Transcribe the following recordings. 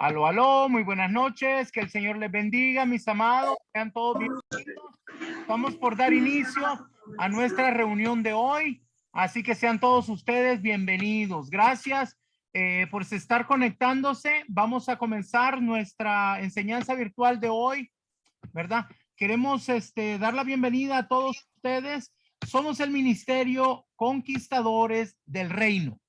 Aló, aló, muy buenas noches, que el Señor les bendiga, mis amados, sean todos bienvenidos. Vamos por dar inicio a nuestra reunión de hoy, así que sean todos ustedes bienvenidos. Gracias por estar conectándose. Vamos a comenzar nuestra enseñanza virtual de hoy, ¿verdad? Queremos dar la bienvenida a todos ustedes. Somos el Ministerio Conquistadores del Reino.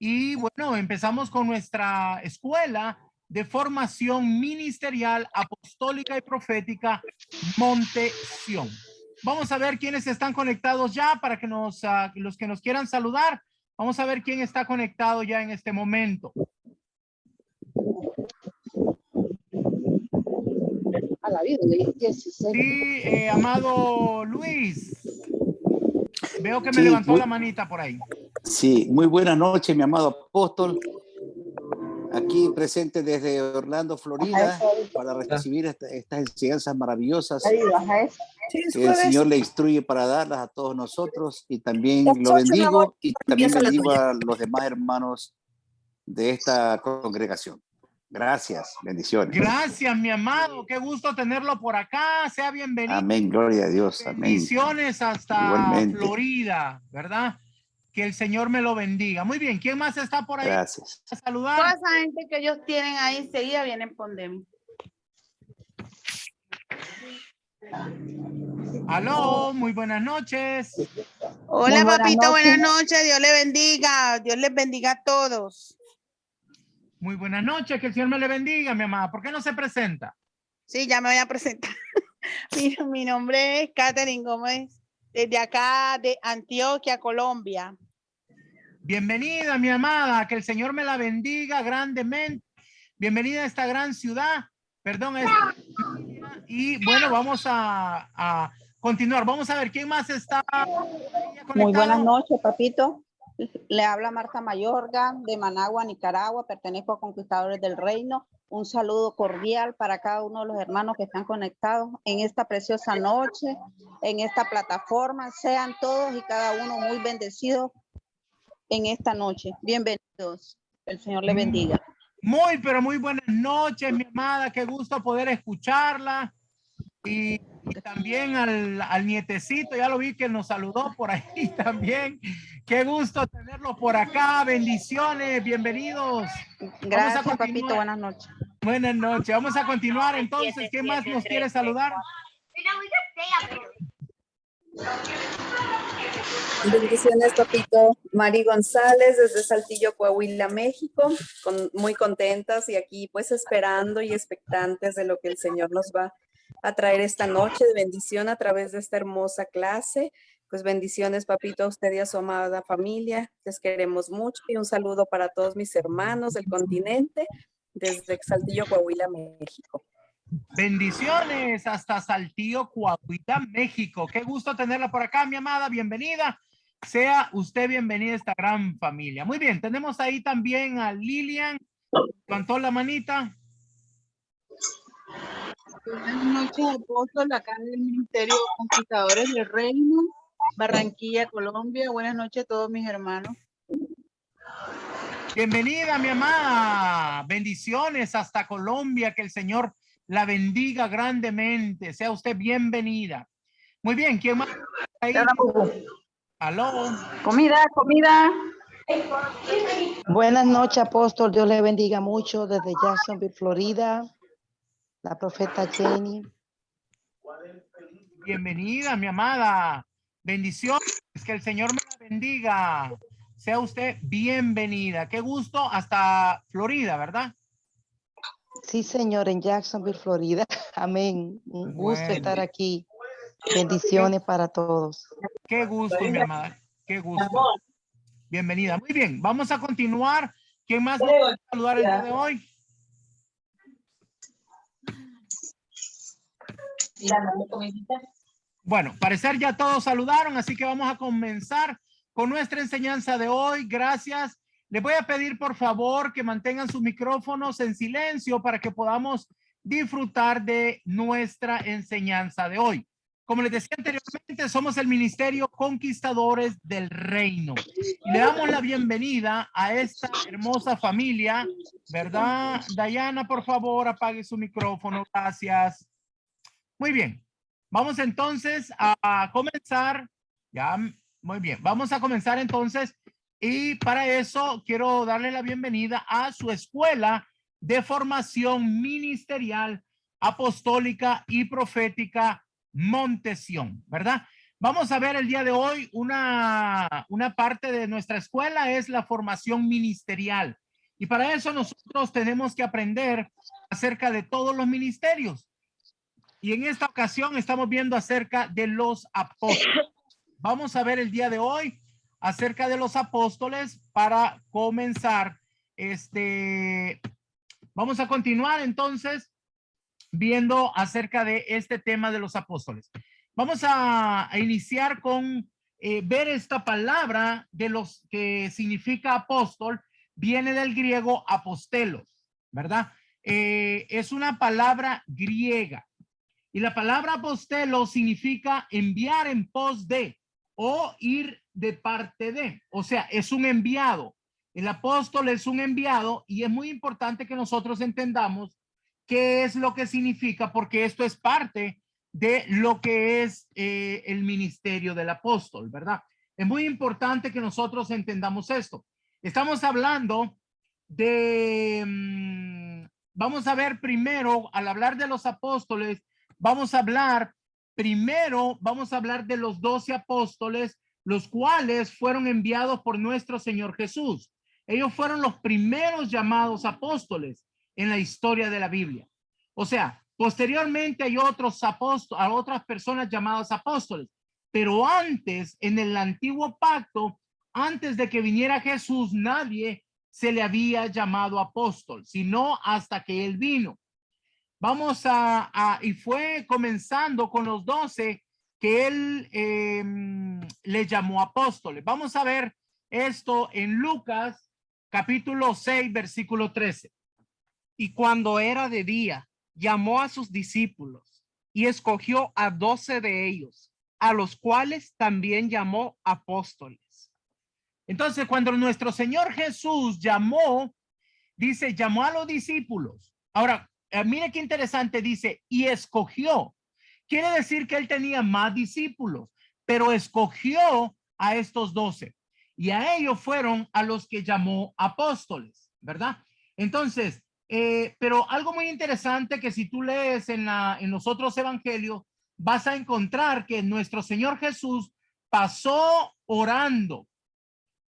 Y bueno, empezamos con nuestra escuela de formación ministerial, apostólica y profética, Monte Sión. Vamos a ver quiénes están conectados ya para que los que nos quieran saludar. Vamos a ver quién está conectado ya en este momento. A la vida, 16. Sí, amado Luis. Veo que me levantó la manita por ahí. Sí, muy buenas noches, mi amado apóstol. Aquí presente desde Orlando, Florida, para recibir estas enseñanzas maravillosas que el Señor le instruye para darlas a todos nosotros, y también lo bendigo y también bendigo a los demás hermanos de esta congregación. Gracias, bendiciones. Gracias, mi amado. Qué gusto tenerlo por acá. Sea bienvenido. Amén, gloria a Dios. Amén. Bendiciones hasta Igualmente. Florida, ¿verdad? Que el Señor me lo bendiga. Muy bien, ¿quién más está por ahí? Gracias. A saludar. Toda esa gente que ellos tienen ahí enseguida vienen pondemos. Aló, muy buenas noches. Hola, Muy papito, buenas buenas noches. Dios le bendiga. Dios les bendiga a todos. Muy buenas noches, que el Señor me le bendiga, mi amada. ¿Por qué no se presenta? Sí, ya me voy a presentar. Mi nombre es Catherine Gómez, desde acá de Antioquia, Colombia. Bienvenida, mi amada, que el Señor me la bendiga grandemente. Bienvenida a esta gran ciudad. Perdón. Y bueno, vamos a continuar. Vamos a ver quién más está conectado. Muy buenas noches, papito. Le habla Marta Mayorga de Managua, Nicaragua. Pertenezco a Conquistadores del Reino. Un saludo cordial para cada uno de los hermanos que están conectados en esta preciosa noche, en esta plataforma. Sean todos y cada uno muy bendecidos en esta noche. Bienvenidos. El Señor les bendiga. Muy, pero muy buenas noches, mi amada. Qué gusto poder escucharla. Y también al nietecito, ya lo vi que nos saludó por ahí también. Qué gusto tenerlo por acá. Bendiciones, bienvenidos. Gracias, papito. Buenas noches. Buenas noches. Vamos a continuar entonces. ¿Quién más nos quiere saludar? Bendiciones, papito. Mari González desde Saltillo, Coahuila, México. Muy contentas y aquí pues esperando y expectantes de lo que el Señor nos va a traer esta noche de bendición a través de esta hermosa clase. Pues bendiciones, papito, a usted y a su amada familia. Les queremos mucho y un saludo para todos mis hermanos del continente desde Saltillo, Coahuila, México. Bendiciones hasta Saltillo, Coahuila, México. Qué gusto tenerla por acá, mi amada. Bienvenida. Sea usted bienvenida a esta gran familia. Muy bien, tenemos ahí también a Lilian. Levantó la manita. Buenas noches, apóstol, acá en el Ministerio Conquistadores del Reino, Barranquilla, Colombia. Buenas noches a todos mis hermanos. Bienvenida, mi amada. Bendiciones hasta Colombia. Que el Señor la bendiga grandemente. Sea usted bienvenida. Muy bien, ¿quién más? Ahí? Aló. Comida. Buenas noches, apóstol. Dios le bendiga mucho desde Jacksonville, Florida. La profeta Jenny. Bienvenida, mi amada. Bendiciones. Que el Señor me la bendiga. Sea usted bienvenida. Qué gusto hasta Florida, ¿verdad? Sí, señor, en Jacksonville, Florida. Amén. Un gusto estar aquí. Bendiciones para todos. Qué gusto, mi amada. Qué gusto. Bienvenida. Muy bien, vamos a continuar. ¿Quién más nos va a saludar el día de hoy? Bueno, parecer ya todos saludaron, así que vamos a comenzar con nuestra enseñanza de hoy. Gracias. Les voy a pedir, por favor, que mantengan sus micrófonos en silencio para que podamos disfrutar de nuestra enseñanza de hoy. como les decía anteriormente, somos el Ministerio Conquistadores del Reino. Y le damos la bienvenida a esta hermosa familia, ¿verdad? Dayana, por favor, apague su micrófono. Gracias. Muy bien. Vamos entonces a comenzar. Ya, muy bien. Vamos a comenzar entonces. Y para eso quiero darle la bienvenida a su escuela de formación ministerial, apostólica y profética Montesión, ¿verdad? Vamos a ver el día de hoy una parte de nuestra escuela es la formación ministerial. Y para eso nosotros tenemos que aprender acerca de todos los ministerios. Y en esta ocasión estamos viendo acerca de los apóstoles. Vamos a ver el día de hoy acerca de los apóstoles para comenzar. Vamos a continuar entonces viendo acerca de este tema de los apóstoles. Vamos a iniciar con ver esta palabra de los que significa apóstol. Viene del griego apostelos, ¿verdad? Es una palabra griega. Y la palabra apostelo significa enviar en pos de o ir de parte de. O sea, es un enviado. El apóstol es un enviado y es muy importante que nosotros entendamos qué es lo que significa, porque esto es parte de lo que es el ministerio del apóstol, ¿verdad? Es muy importante que nosotros entendamos esto. Estamos hablando de, vamos a ver primero, al hablar de los apóstoles, vamos a hablar de los 12 apóstoles, los cuales fueron enviados por nuestro Señor Jesús. Ellos fueron los primeros llamados apóstoles en la historia de la Biblia. O sea, posteriormente hay otros apóstoles, a otras personas llamadas apóstoles, pero antes, en el antiguo pacto, antes de que viniera Jesús, nadie se le había llamado apóstol, sino hasta que él vino. Vamos y fue comenzando con los 12 que él le llamó apóstoles. Vamos a ver esto en Lucas capítulo 6, versículo 13. Y cuando era de día, llamó a sus discípulos y escogió a 12 de ellos, a los cuales también llamó apóstoles. Entonces, cuando nuestro Señor Jesús llamó, dice, llamó a los discípulos. Ahora, mire qué interesante, dice, y escogió. Quiere decir que él tenía más discípulos, pero escogió a estos 12. Y a ellos fueron a los que llamó apóstoles, ¿verdad? Entonces, pero algo muy interesante que si tú lees en los otros evangelios, vas a encontrar que nuestro Señor Jesús pasó orando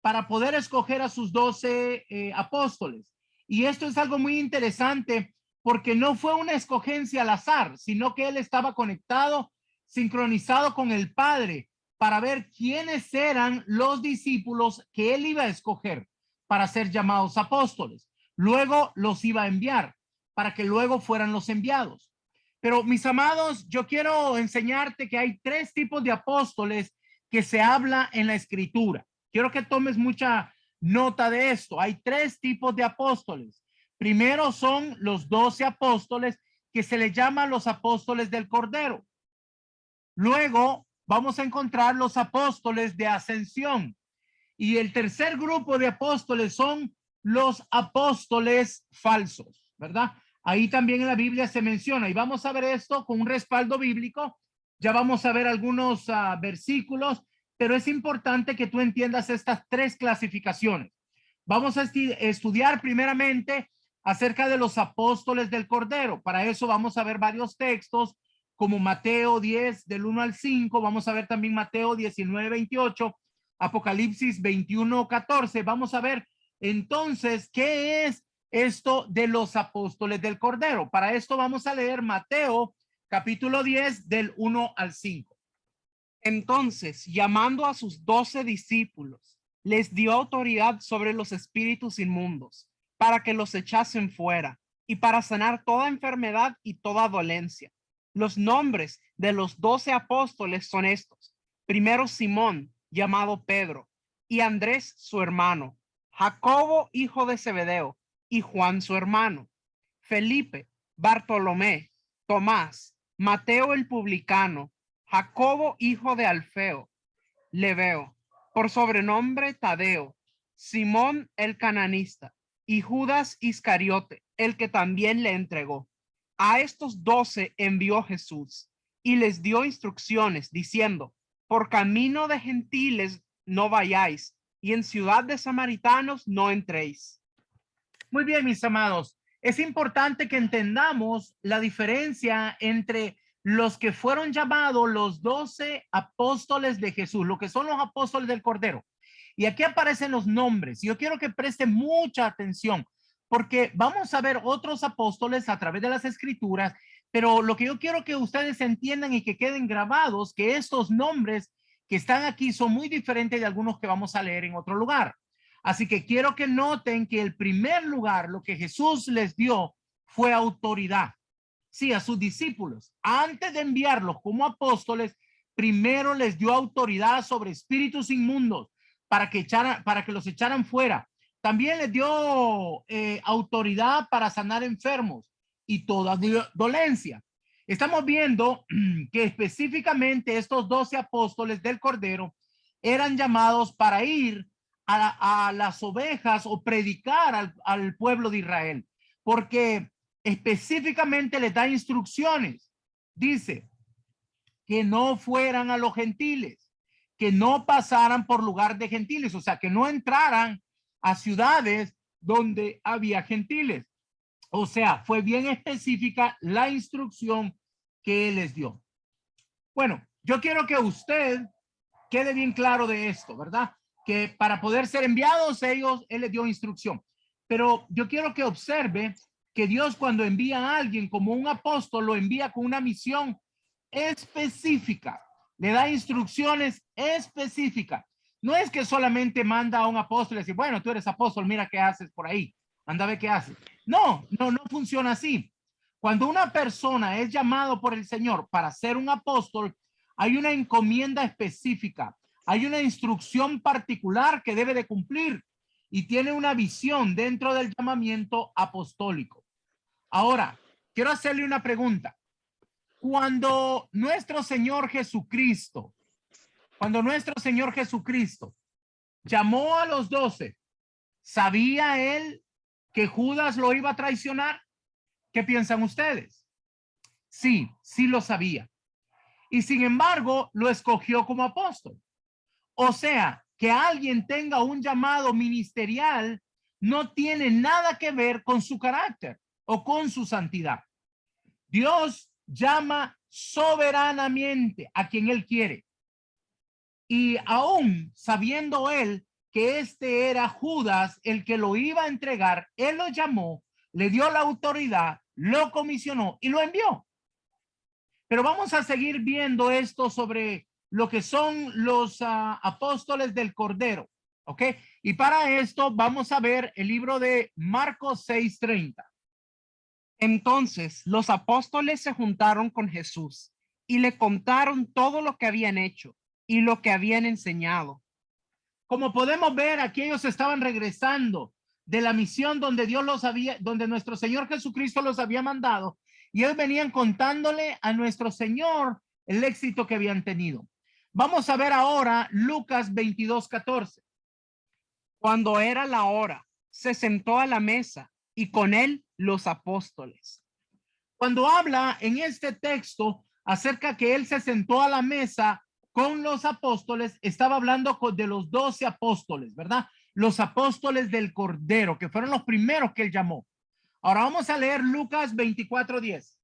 para poder escoger a sus 12 apóstoles. Y esto es algo muy interesante porque no fue una escogencia al azar, sino que él estaba conectado, sincronizado con el Padre para ver quiénes eran los discípulos que él iba a escoger para ser llamados apóstoles. Luego los iba a enviar para que luego fueran los enviados. Pero mis amados, yo quiero enseñarte que hay 3 tipos de apóstoles que se habla en la escritura. Quiero que tomes mucha nota de esto. Hay 3 tipos de apóstoles. Primero son los 12 apóstoles que se les llama los apóstoles del Cordero. Luego vamos a encontrar los apóstoles de ascensión. Y el tercer grupo de apóstoles son los apóstoles falsos, ¿verdad? Ahí también en la Biblia se menciona y vamos a ver esto con un respaldo bíblico. Ya vamos a ver algunos versículos, pero es importante que tú entiendas estas 3 clasificaciones. Vamos a estudiar primeramente acerca de los apóstoles del Cordero. Para eso vamos a ver varios textos como Mateo 10 del 1 al 5. Vamos a ver también Mateo 19, 28, Apocalipsis 21, 14. Vamos a ver entonces qué es esto de los apóstoles del Cordero. Para esto vamos a leer Mateo capítulo 10 del 1 al 5. Entonces, llamando a sus 12 discípulos, les dio autoridad sobre los espíritus inmundos para que los echasen fuera y para sanar toda enfermedad y toda dolencia. Los nombres de los 12 apóstoles son estos: primero Simón, llamado Pedro, y Andrés su hermano, Jacobo hijo de Zebedeo y Juan su hermano, Felipe, Bartolomé, Tomás, Mateo el publicano, Jacobo, hijo de Alfeo, Lebeo, por sobrenombre Tadeo, Simón el cananista y Judas Iscariote, el que también le entregó. A estos 12 envió Jesús y les dio instrucciones diciendo: por camino de gentiles no vayáis y en ciudad de samaritanos no entréis. Muy bien, mis amados. Es importante que entendamos la diferencia entre los que fueron llamados los 12 apóstoles de Jesús, lo que son los apóstoles del Cordero. Y aquí aparecen los nombres. Yo quiero que presten mucha atención porque vamos a ver otros apóstoles a través de las escrituras, pero lo que yo quiero que ustedes entiendan y que queden grabados, que estos nombres que están aquí son muy diferentes de algunos que vamos a leer en otro lugar. Así que quiero que noten que el primer lugar, lo que Jesús les dio fue autoridad. Sí, a sus discípulos. Antes de enviarlos como apóstoles, primero les dio autoridad sobre espíritus inmundos para que los echaran fuera. También les dio autoridad para sanar enfermos y toda dolencia. Estamos viendo que específicamente estos 12 apóstoles del Cordero eran llamados para ir a las ovejas o predicar al pueblo de Israel, porque específicamente les da instrucciones. Dice que no fueran a los gentiles, que no pasaran por lugar de gentiles, o sea, que no entraran a ciudades donde había gentiles. O sea, fue bien específica la instrucción que él les dio. Bueno, yo quiero que usted quede bien claro de esto, ¿verdad? Que para poder ser enviados él les dio instrucción. Pero yo quiero que observe que Dios, cuando envía a alguien como un apóstol, lo envía con una misión específica. Le da instrucciones específicas. No es que solamente manda a un apóstol y dice: bueno, tú eres apóstol, mira qué haces por ahí, anda a ver qué haces. No funciona así. Cuando una persona es llamado por el Señor para ser un apóstol, hay una encomienda específica, hay una instrucción particular que debe de cumplir y tiene una visión dentro del llamamiento apostólico. Ahora, quiero hacerle una pregunta. Cuando nuestro Señor Jesucristo llamó a los 12, ¿sabía él que Judas lo iba a traicionar? ¿Qué piensan ustedes? Sí lo sabía. Y sin embargo, lo escogió como apóstol. O sea, que alguien tenga un llamado ministerial no tiene nada que ver con su carácter o con su santidad. Dios llama soberanamente a quien él quiere. Y aún sabiendo él que este era Judas el que lo iba a entregar, él lo llamó, le dio la autoridad, lo comisionó y lo envió. Pero vamos a seguir viendo esto sobre lo que son los apóstoles del Cordero, ¿ok? Y para esto vamos a ver el libro de Marcos 6:30. Entonces los apóstoles se juntaron con Jesús y le contaron todo lo que habían hecho y lo que habían enseñado. Como podemos ver, aquí ellos estaban regresando de la misión donde donde nuestro Señor Jesucristo los había mandado, y ellos venían contándole a nuestro Señor el éxito que habían tenido. Vamos a ver ahora Lucas 22:14. Cuando era la hora, se sentó a la mesa y con él los apóstoles. Cuando habla en este texto acerca que él se sentó a la mesa con los apóstoles, estaba hablando de los 12 apóstoles, ¿verdad? Los apóstoles del Cordero, que fueron los primeros que él llamó. Ahora vamos a leer Lucas 24:10.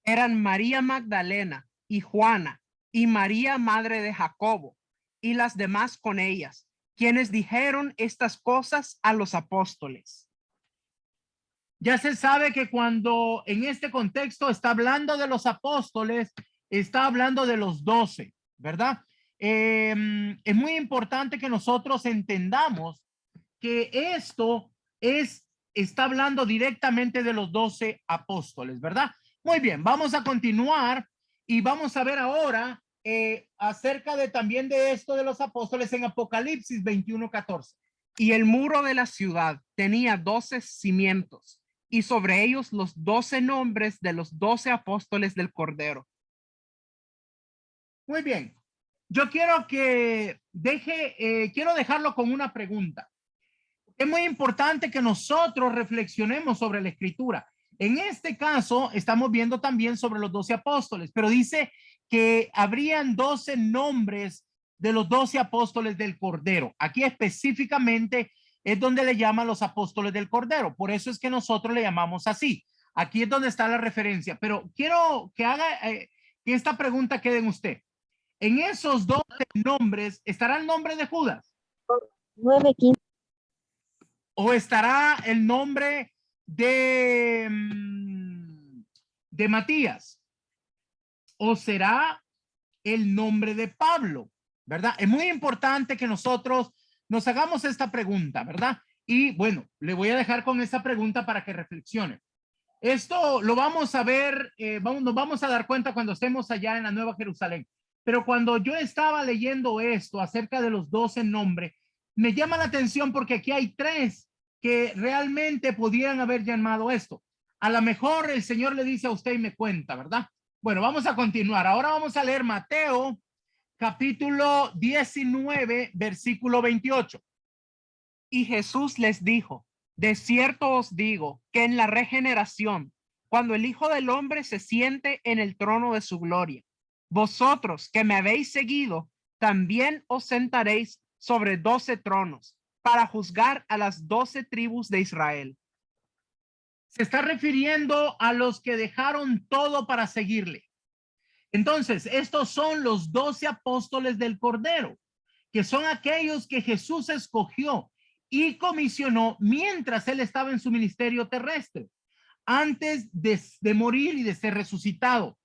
Eran María Magdalena y Juana y María, madre de Jacobo, y las demás con ellas, quienes dijeron estas cosas a los apóstoles. Ya se sabe que cuando en este contexto está hablando de los apóstoles, está hablando de los 12, ¿verdad? Es muy importante que nosotros entendamos que esto está hablando directamente de los 12 apóstoles, ¿verdad? Muy bien, vamos a continuar y vamos a ver ahora acerca también de esto de los apóstoles en Apocalipsis 21:14. Y el muro de la ciudad tenía 12 cimientos y sobre ellos los 12 nombres de los 12 apóstoles del Cordero. Muy bien. Yo quiero que quiero dejarlo con una pregunta. Es muy importante que nosotros reflexionemos sobre la escritura. En este caso, estamos viendo también sobre los 12 apóstoles, pero dice que habrían 12 nombres de los 12 apóstoles del Cordero. Aquí específicamente es donde le llaman los apóstoles del Cordero. Por eso es que nosotros le llamamos así. Aquí es donde está la referencia. Pero quiero que haga que esta pregunta quede en usted. En esos 12 nombres, ¿estará el nombre de Judas? 9:15. ¿O estará el nombre de Matías? ¿O será el nombre de Pablo? ¿Verdad? Es muy importante que nosotros nos hagamos esta pregunta, ¿verdad? Y bueno, le voy a dejar con esta pregunta para que reflexione. Esto lo vamos a ver, nos vamos a dar cuenta cuando estemos allá en la Nueva Jerusalén. Pero cuando yo estaba leyendo esto acerca de los 12 nombres, me llama la atención porque aquí hay 3 que realmente podrían haber llamado esto. A lo mejor el Señor le dice a usted y me cuenta, ¿verdad? Bueno, vamos a continuar. Ahora vamos a leer Mateo capítulo 19, versículo 28. Y Jesús les dijo: de cierto os digo que en la regeneración, cuando el Hijo del Hombre se siente en el trono de su gloria, vosotros que me habéis seguido, también os sentaréis sobre 12 tronos para juzgar a las 12 tribus de Israel. Se está refiriendo a los que dejaron todo para seguirle. Entonces, estos son los 12 apóstoles del Cordero, que son aquellos que Jesús escogió y comisionó mientras él estaba en su ministerio terrestre, antes de morir y de ser resucitado.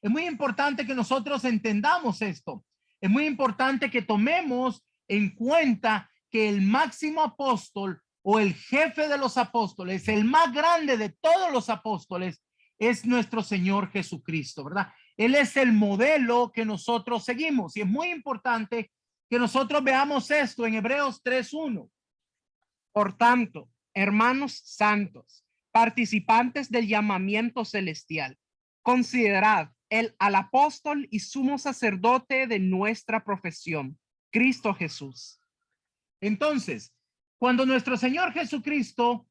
Es muy importante que nosotros entendamos esto. Es muy importante que tomemos en cuenta que el máximo apóstol o el jefe de los apóstoles, el más grande de todos los apóstoles, es nuestro Señor Jesucristo, ¿verdad? Él es el modelo que nosotros seguimos y es muy importante que nosotros veamos esto en Hebreos 3:1. Por tanto, hermanos santos, participantes del llamamiento celestial, considerad al apóstol y sumo sacerdote de nuestra profesión, Cristo Jesús. Entonces, cuando nuestro Señor Jesucristo,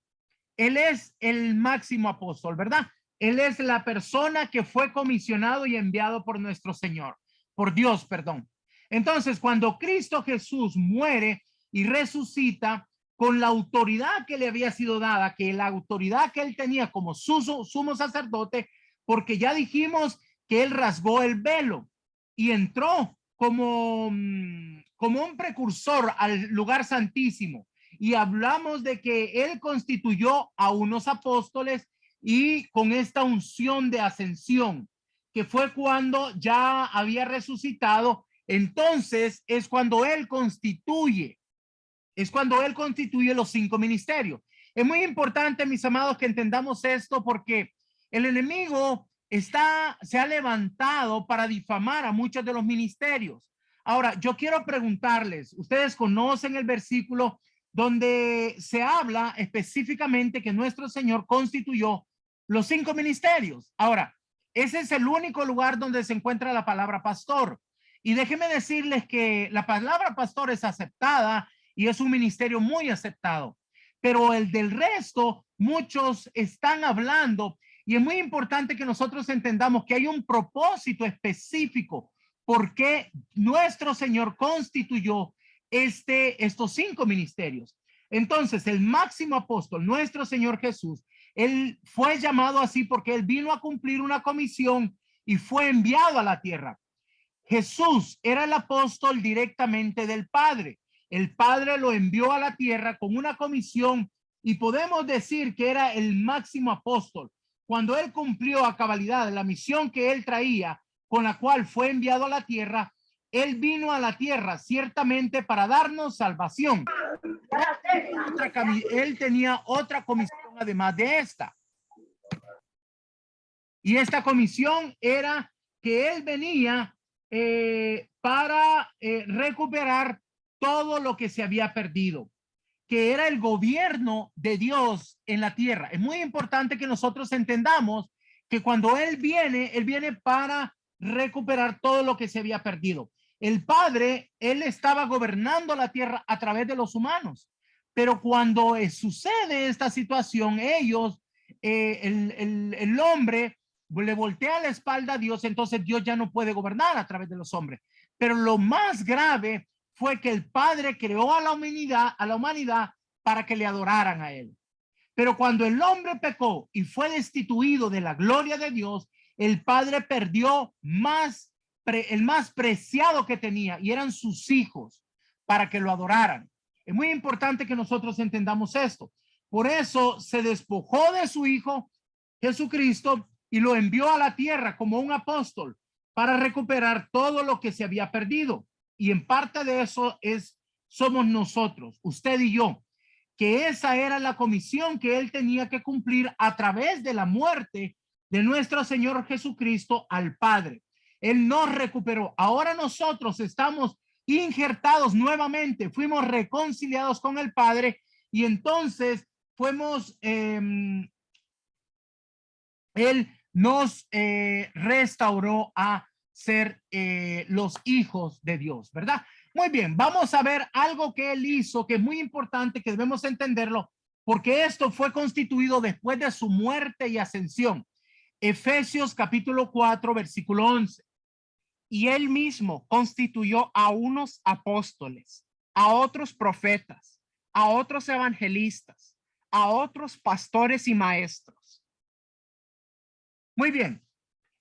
Él es el máximo apóstol, ¿verdad? Él es la persona que fue comisionado y enviado por nuestro Señor, por Dios, perdón. Entonces, cuando Cristo Jesús muere y resucita con la autoridad que le había sido dada, que la autoridad que él tenía como sumo sacerdote, porque ya dijimos que él rasgó el velo y entró como un precursor al lugar santísimo. Y hablamos de que él constituyó a unos apóstoles y con esta unción de ascensión, que fue cuando ya había resucitado, entonces es cuando él constituye los 5 ministerios. Es muy importante, mis amados, que entendamos esto porque el enemigo se ha levantado para difamar a muchos de los ministerios. Ahora, yo quiero preguntarles, ustedes conocen el versículo donde se habla específicamente que nuestro Señor constituyó los 5 ministerios. Ahora, ese es el único lugar donde se encuentra la palabra pastor. Y déjenme decirles que la palabra pastor es aceptada y es un ministerio muy aceptado. Pero el del resto, muchos están hablando y es muy importante que nosotros entendamos que hay un propósito específico por qué nuestro Señor constituyó estos 5 ministerios. Entonces, el máximo apóstol, nuestro Señor Jesús, él fue llamado así porque él vino a cumplir una comisión y fue enviado a la tierra. Jesús era el apóstol directamente del Padre. El Padre lo envió a la tierra con una comisión y podemos decir que era el máximo apóstol. Cuando él cumplió a cabalidad la misión que él traía, con la cual fue enviado a la tierra, él vino a la tierra ciertamente para darnos salvación. Él tenía otra comisión además de esta. Y esta comisión era que él venía para recuperar todo lo que se había perdido, que era el gobierno de Dios en la tierra. Es muy importante que nosotros entendamos que cuando él viene para recuperar todo lo que se había perdido. El Padre, él estaba gobernando la tierra a través de los humanos, pero cuando sucede esta situación, ellos, el hombre le voltea la espalda a Dios, entonces Dios ya no puede gobernar a través de los hombres. Pero lo más grave fue que el Padre creó a la humanidad para que le adoraran a él. Pero cuando el hombre pecó y fue destituido de la gloria de Dios, el Padre perdió el más preciado que tenía, y eran sus hijos, para que lo adoraran. Es muy importante que nosotros entendamos esto. Por eso se despojó de su Hijo Jesucristo y lo envió a la tierra como un apóstol para recuperar todo lo que se había perdido. Y en parte de eso somos nosotros, usted y yo, que esa era la comisión que él tenía que cumplir a través de la muerte de nuestro Señor Jesucristo al Padre. Él nos recuperó. Ahora nosotros estamos injertados nuevamente, fuimos reconciliados con el Padre, y entonces fuimos, él nos restauró a ser los hijos de Dios, ¿verdad? Muy bien, vamos a ver algo que él hizo que es muy importante, que debemos entenderlo, porque esto fue constituido después de su muerte y ascensión. Efesios capítulo 4, versículo 11. Y él mismo constituyó a unos apóstoles, a otros profetas, a otros evangelistas, a otros pastores y maestros. Muy bien.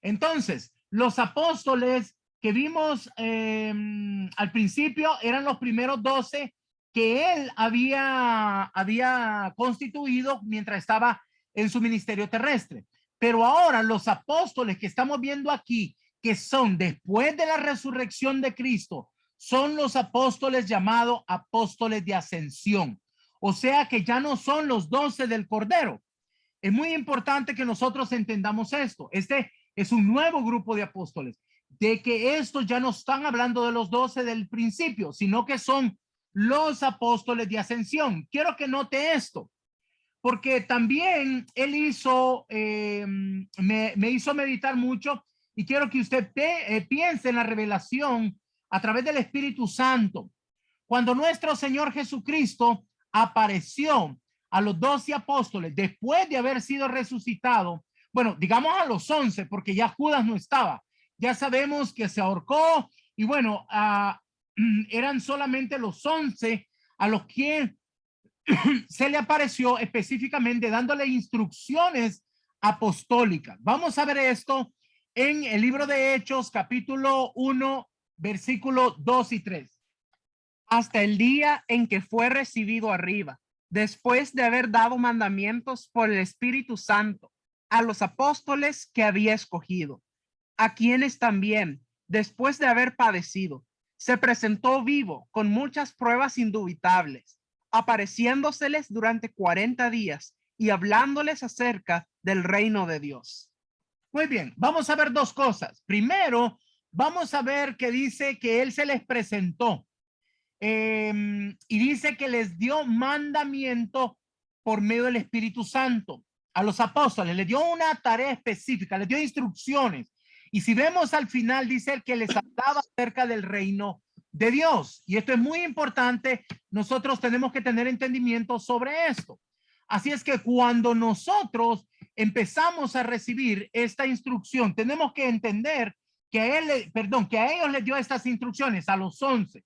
Entonces, los apóstoles que vimos al principio eran los primeros 12 que él había constituido mientras estaba en su ministerio terrestre. Pero ahora los apóstoles que estamos viendo aquí, que son después de la resurrección de Cristo, son los apóstoles llamados apóstoles de ascensión. O sea que ya no son los 12 del Cordero. Es muy importante que nosotros entendamos esto. Este es un nuevo grupo de apóstoles, de que estos ya no están hablando de los 12 del principio, sino que son los apóstoles de ascensión. Quiero que note esto, porque también él hizo, me hizo meditar mucho, y quiero que usted piense en la revelación a través del Espíritu Santo. Cuando nuestro Señor Jesucristo apareció a los 12 apóstoles después de haber sido resucitado, bueno, digamos a los 11, porque ya Judas no estaba. Ya sabemos que se ahorcó, y bueno, eran solamente los 11 a los que se le apareció específicamente dándole instrucciones apostólicas. Vamos a ver esto en el libro de Hechos, capítulo 1, versículo 2 y 3. Hasta el día en que fue recibido arriba, después de haber dado mandamientos por el Espíritu Santo a los apóstoles que había escogido, a quienes también, después de haber padecido, se presentó vivo con muchas pruebas indubitables, apareciéndoseles durante 40 días y hablándoles acerca del reino de Dios. Muy bien, vamos a ver dos cosas. Primero, vamos a ver que dice que él se les presentó y dice que les dio mandamiento por medio del Espíritu Santo a los apóstoles. Les dio una tarea específica, les dio instrucciones. Y si vemos al final, dice que les hablaba acerca del reino de Dios. Y esto es muy importante. Nosotros tenemos que tener entendimiento sobre esto. Así es que cuando nosotros empezamos a recibir esta instrucción, tenemos que entender que a ellos les dio estas instrucciones, a los 11.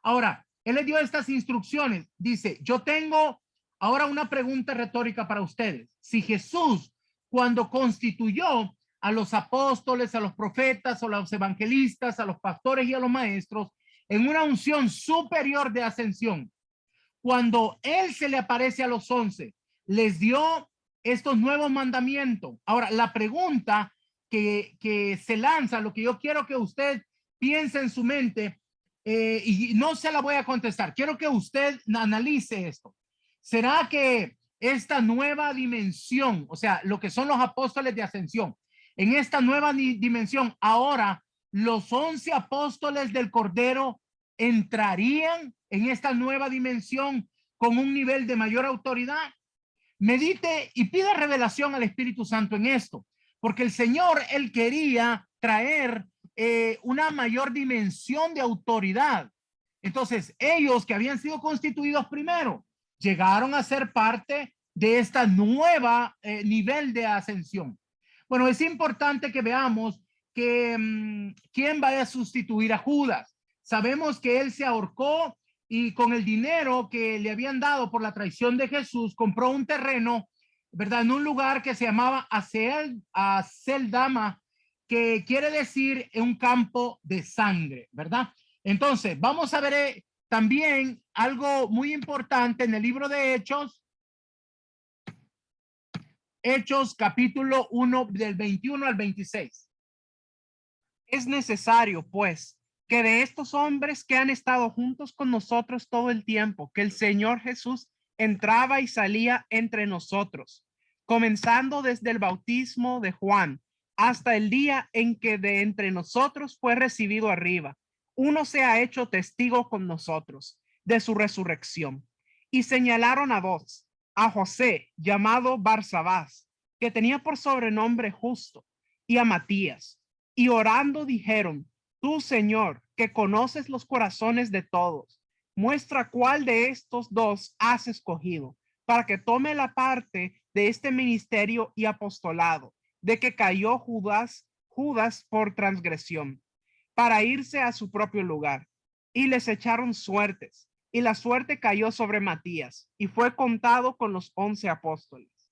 Ahora, él les dio estas instrucciones. Dice, yo tengo ahora una pregunta retórica para ustedes. Si Jesús, cuando constituyó a los apóstoles, a los profetas, a los evangelistas, a los pastores y a los maestros en una unción superior de ascensión, cuando él se le aparece a los 11, les dio estos nuevos mandamientos. Ahora, la pregunta que se lanza, lo que yo quiero que usted piense en su mente, y no se la voy a contestar, quiero que usted analice esto. ¿Será que esta nueva dimensión, o sea, lo que son los apóstoles de ascensión, en esta nueva dimensión, ahora los 11 apóstoles del Cordero entrarían en esta nueva dimensión con un nivel de mayor autoridad? Medite y pida revelación al Espíritu Santo en esto, porque el Señor, él quería traer una mayor dimensión de autoridad. Entonces, ellos que habían sido constituidos primero, llegaron a ser parte de esta nueva nivel de ascensión. Bueno, es importante que veamos que quién va a sustituir a Judas. Sabemos que él se ahorcó y con el dinero que le habían dado por la traición de Jesús, compró un terreno, ¿verdad? En un lugar que se llamaba Aceldama, que quiere decir un campo de sangre, ¿verdad? Entonces, vamos a ver también algo muy importante en el libro de Hechos. Hechos capítulo 1 del 21 al 26. Es necesario, pues, que de estos hombres que han estado juntos con nosotros todo el tiempo, que el Señor Jesús entraba y salía entre nosotros, comenzando desde el bautismo de Juan hasta el día en que de entre nosotros fue recibido arriba, uno se ha hecho testigo con nosotros de su resurrección. Y señalaron a dos, a José, llamado Barsabás, que tenía por sobrenombre Justo, y a Matías, y orando dijeron: Tú, Señor, que conoces los corazones de todos, muestra cuál de estos dos has escogido para que tome la parte de este ministerio y apostolado, de que cayó Judas por transgresión, para irse a su propio lugar. Y les echaron suertes, y la suerte cayó sobre Matías, y fue contado con los 11 apóstoles.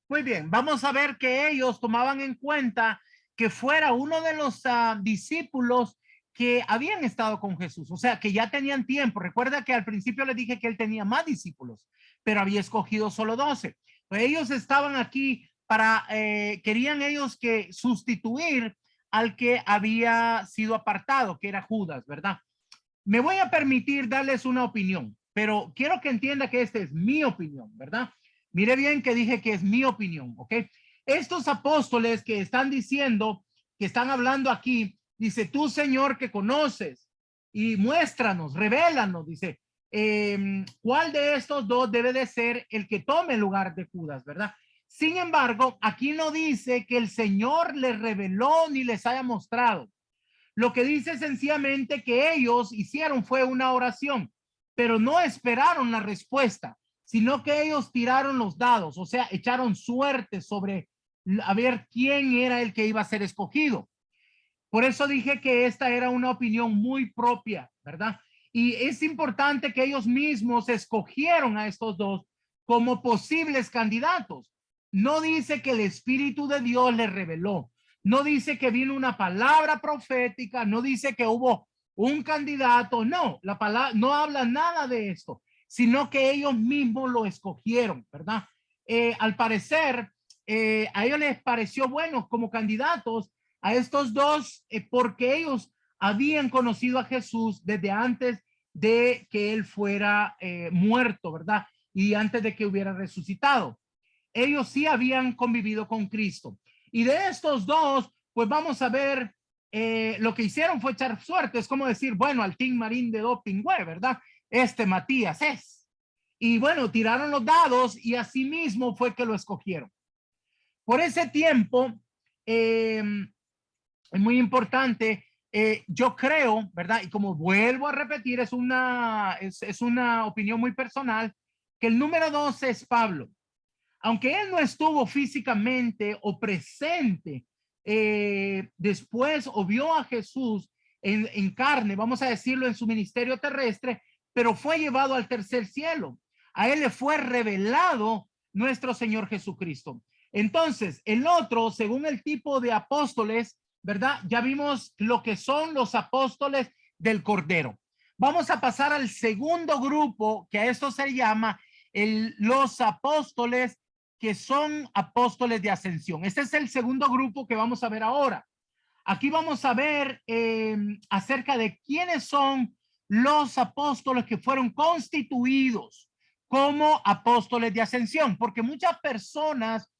Muy bien, vamos a ver que ellos tomaban en cuenta que fuera uno de los discípulos que habían estado con Jesús, o sea, que ya tenían tiempo. Recuerda que al principio les dije que él tenía más discípulos, pero había escogido solo 12. Pues ellos estaban aquí para, querían ellos que sustituir al que había sido apartado, que era Judas, ¿verdad? Me voy a permitir darles una opinión, pero quiero que entienda que esta es mi opinión, ¿verdad? Mire bien que dije que es mi opinión, ¿ok? Estos apóstoles que están diciendo, que están hablando aquí, dice: tú, Señor, que conoces, y muéstranos, revélanos, dice, ¿cuál de estos dos debe de ser el que tome el lugar de Judas, verdad? Sin embargo, aquí no dice que el Señor les reveló ni les haya mostrado. Lo que dice sencillamente que ellos hicieron fue una oración, pero no esperaron la respuesta, sino que ellos tiraron los dados, o sea, echaron suerte sobre a ver quién era el que iba a ser escogido. Por eso dije que esta era una opinión muy propia, ¿verdad? Y es importante que ellos mismos escogieron a estos dos como posibles candidatos. No dice que el Espíritu de Dios les reveló. No dice que vino una palabra profética. No dice que hubo un candidato. No, la palabra no habla nada de esto, sino que ellos mismos lo escogieron, ¿verdad? Al parecer, a ellos les pareció bueno como candidatos a estos dos, porque ellos habían conocido a Jesús desde antes de que él fuera muerto, ¿verdad? Y antes de que hubiera resucitado. Ellos sí habían convivido con Cristo. Y de estos dos, pues vamos a ver, lo que hicieron fue echar suerte. Es como decir, bueno, al Team Marín de Dopingüe, ¿verdad? Este Matías es. Y bueno, tiraron los dados y así mismo fue que lo escogieron. Por ese tiempo, es muy importante, yo creo, ¿verdad? Y como vuelvo a repetir, es una opinión muy personal, que el número 2 es Pablo. Aunque él no estuvo físicamente o presente después o vio a Jesús en carne, vamos a decirlo, en su ministerio terrestre, pero fue llevado al tercer cielo. A él le fue revelado nuestro Señor Jesucristo. Entonces, el otro, según el tipo de apóstoles, ¿verdad? Ya vimos lo que son los apóstoles del Cordero. Vamos a pasar al segundo grupo, que a esto se llama los apóstoles que son apóstoles de ascensión. Este es el segundo grupo que vamos a ver ahora. Aquí vamos a ver acerca de quiénes son los apóstoles que fueron constituidos como apóstoles de ascensión, porque muchas personas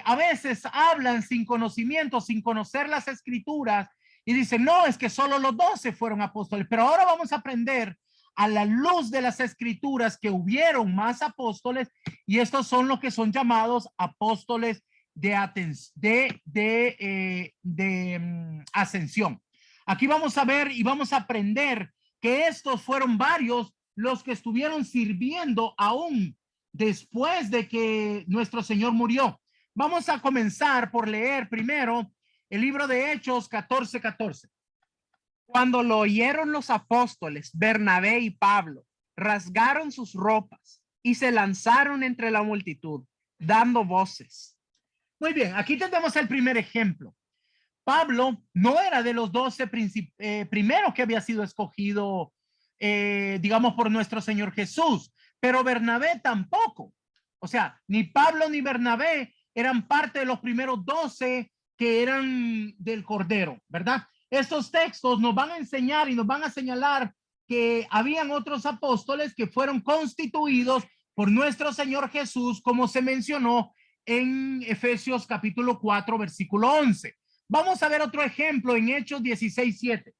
a veces hablan sin conocimiento, sin conocer las escrituras, y dicen, no, es que solo los 12 fueron apóstoles. Pero ahora vamos a aprender a la luz de las escrituras que hubieron más apóstoles, y estos son los que son llamados apóstoles ascensión. Aquí vamos a ver y vamos a aprender que estos fueron varios los que estuvieron sirviendo aún después de que nuestro Señor murió. Vamos a comenzar por leer primero el libro de Hechos 14:14. Cuando lo oyeron los apóstoles, Bernabé y Pablo, rasgaron sus ropas y se lanzaron entre la multitud, dando voces. Muy bien, aquí tenemos el primer ejemplo. Pablo no era de los 12 primeros que había sido escogido, digamos, por nuestro Señor Jesús, pero Bernabé tampoco. O sea, ni Pablo ni Bernabé eran parte de los primeros 12 que eran del Cordero, ¿verdad? Estos textos nos van a enseñar y nos van a señalar que habían otros apóstoles que fueron constituidos por nuestro Señor Jesús, como se mencionó en Efesios capítulo 4, versículo 11. Vamos a ver otro ejemplo en Hechos 16:7.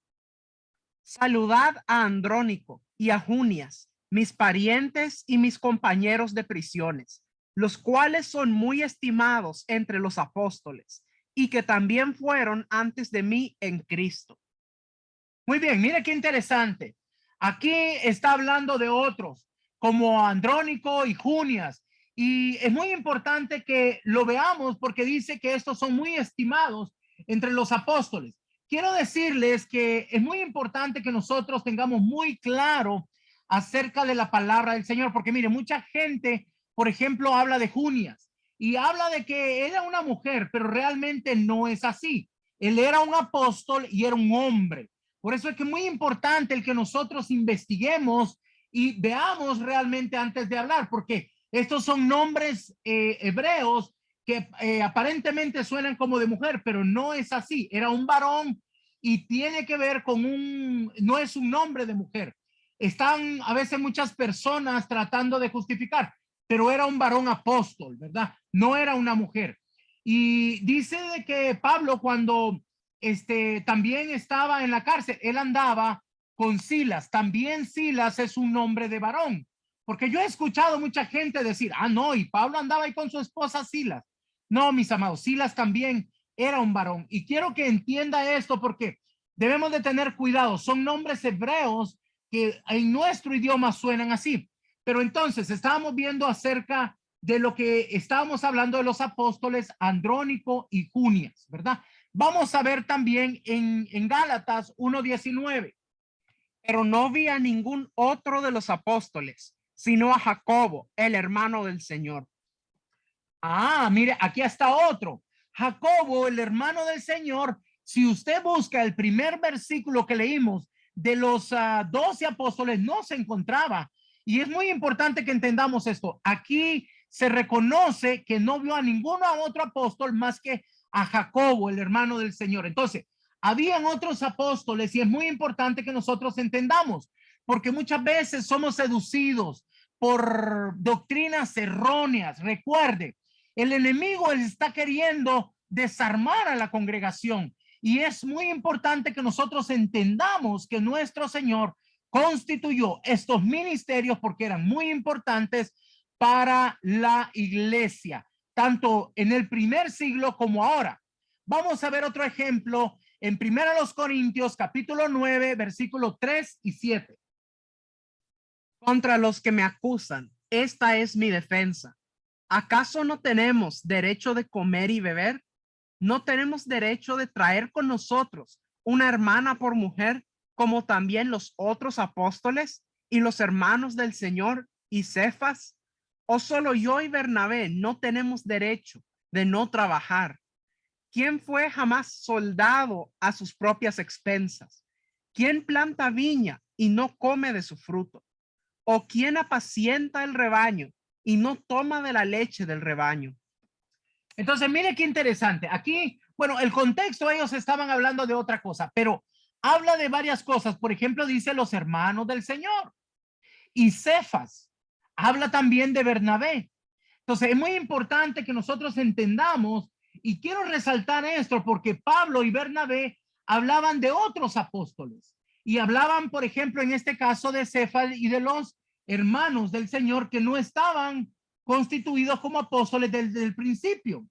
Saludad a Andrónico y a Junias, mis parientes y mis compañeros de prisiones, los cuales son muy estimados entre los apóstoles y que también fueron antes de mí en Cristo. Muy bien, mire qué interesante. Aquí está hablando de otros como Andrónico y Junias, y es muy importante que lo veamos porque dice que estos son muy estimados entre los apóstoles. Quiero decirles que es muy importante que nosotros tengamos muy claro acerca de la palabra del Señor, porque mire, mucha gente, por ejemplo, habla de Junias y habla de que era una mujer, pero realmente no es así. Él era un apóstol y era un hombre. Por eso es que es muy importante el que nosotros investiguemos y veamos realmente antes de hablar, porque estos son nombres hebreos que aparentemente suenan como de mujer, pero no es así. Era un varón y tiene que ver con no es un nombre de mujer. Están a veces muchas personas tratando de justificar, pero era un varón apóstol, ¿verdad? No era una mujer. Y dice de que Pablo cuando también estaba en la cárcel, él andaba con Silas. También Silas es un nombre de varón, porque yo he escuchado mucha gente decir, no, y Pablo andaba ahí con su esposa Silas. No, mis amados, Silas también era un varón. Y quiero que entienda esto porque debemos de tener cuidado. Son nombres hebreos que en nuestro idioma suenan así. Pero entonces estábamos viendo acerca de lo que estábamos hablando de los apóstoles Andrónico y Junias, ¿verdad? Vamos a ver también en Gálatas 1:19. Pero no vi a ningún otro de los apóstoles, sino a Jacobo, el hermano del Señor. Mire, aquí está otro. Jacobo, el hermano del Señor. Si usted busca el primer versículo que leímos de los 12 apóstoles, no se encontraba. Y es muy importante que entendamos esto. Aquí se reconoce que no vio a ninguno otro apóstol más que a Jacobo, el hermano del Señor. Entonces, habían otros apóstoles y es muy importante que nosotros entendamos, porque muchas veces somos seducidos por doctrinas erróneas. Recuerde, el enemigo está queriendo desarmar a la congregación y es muy importante que nosotros entendamos que nuestro Señor constituyó estos ministerios porque eran muy importantes para la iglesia, tanto en el primer siglo como ahora. Vamos a ver otro ejemplo en 1 Corintios capítulo 9, versículos 3 y 7. Contra los que me acusan, esta es mi defensa. ¿Acaso no tenemos derecho de comer y beber? ¿No tenemos derecho de traer con nosotros una hermana por mujer, como también los otros apóstoles y los hermanos del Señor y Cefas? ¿O solo yo y Bernabé no tenemos derecho de no trabajar? ¿Quién fue jamás soldado a sus propias expensas? ¿Quién planta viña y no come de su fruto? ¿O quién apacienta el rebaño y no toma de la leche del rebaño? Entonces, mire qué interesante. Aquí, bueno, el contexto, ellos estaban hablando de otra cosa, pero habla de varias cosas. Por ejemplo, dice los hermanos del Señor. Y Cefas habla también de Bernabé. Entonces, es muy importante que nosotros entendamos, y quiero resaltar esto porque Pablo y Bernabé hablaban de otros apóstoles y hablaban, por ejemplo, en este caso de Cefas y de los hermanos del Señor que no estaban constituidos como apóstoles desde el principio.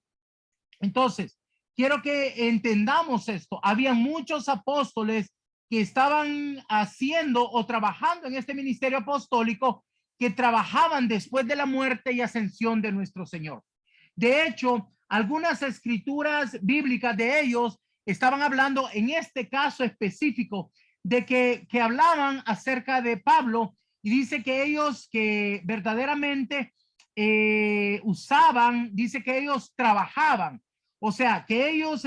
Entonces, quiero que entendamos esto. Había muchos apóstoles que estaban haciendo o trabajando en este ministerio apostólico, que trabajaban después de la muerte y ascensión de nuestro Señor. De hecho, algunas escrituras bíblicas de ellos estaban hablando en este caso específico de que hablaban acerca de Pablo, y dice que ellos que verdaderamente usaban, dice que ellos trabajaban, o sea, que ellos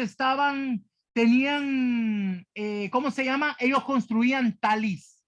tenían, ¿cómo se llama? Ellos construían talis.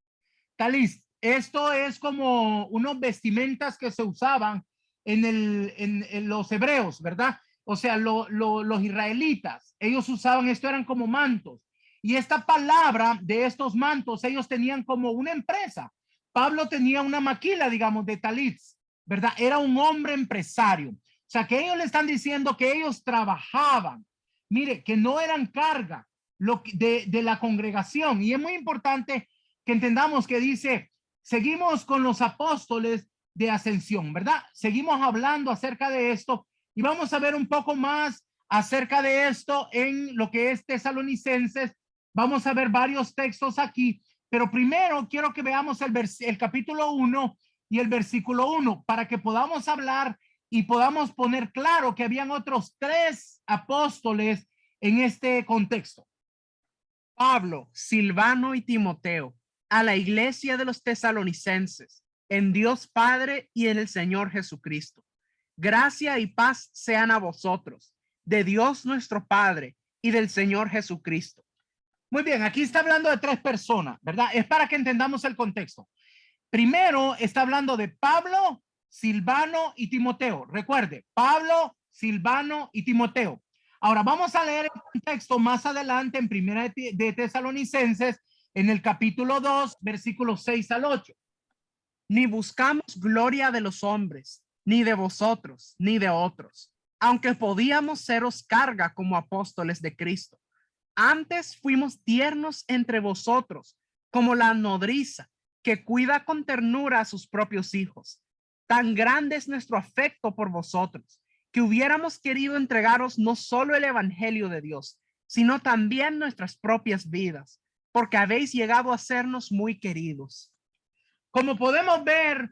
Talis, esto es como unos vestimentas que se usaban en los hebreos, ¿verdad? O sea, los israelitas, ellos usaban esto, eran como mantos. Y esta palabra de estos mantos, ellos tenían como una empresa. Pablo tenía una maquila, digamos, de talis, ¿verdad? Era un hombre empresario. O sea, que ellos le están diciendo que ellos trabajaban. Mire, que no eran carga de la congregación. Y es muy importante que entendamos que dice, seguimos con los apóstoles de ascensión, ¿verdad? Seguimos hablando acerca de esto y vamos a ver un poco más acerca de esto en lo que es Tesalonicenses. Vamos a ver varios textos aquí, pero primero quiero que veamos el capítulo 1 y el versículo 1 para que podamos hablar y podamos poner claro que habían otros 3 apóstoles en este contexto. Pablo, Silvano y Timoteo, a la iglesia de los tesalonicenses, en Dios Padre y en el Señor Jesucristo. Gracia y paz sean a vosotros, de Dios nuestro Padre y del Señor Jesucristo. Muy bien, aquí está hablando de 3 personas, ¿verdad? Es para que entendamos el contexto. Primero está hablando de Pablo, Silvano y Timoteo. Recuerde, Pablo, Silvano y Timoteo. Ahora vamos a leer el contexto más adelante en Primera de Tesalonicenses, en el capítulo 2, versículos 6 al 8. Ni buscamos gloria de los hombres, ni de vosotros, ni de otros, aunque podíamos seros carga como apóstoles de Cristo. Antes fuimos tiernos entre vosotros, como la nodriza que cuida con ternura a sus propios hijos. Tan grande es nuestro afecto por vosotros, que hubiéramos querido entregaros no solo el evangelio de Dios, sino también nuestras propias vidas, porque habéis llegado a sernos muy queridos. Como podemos ver,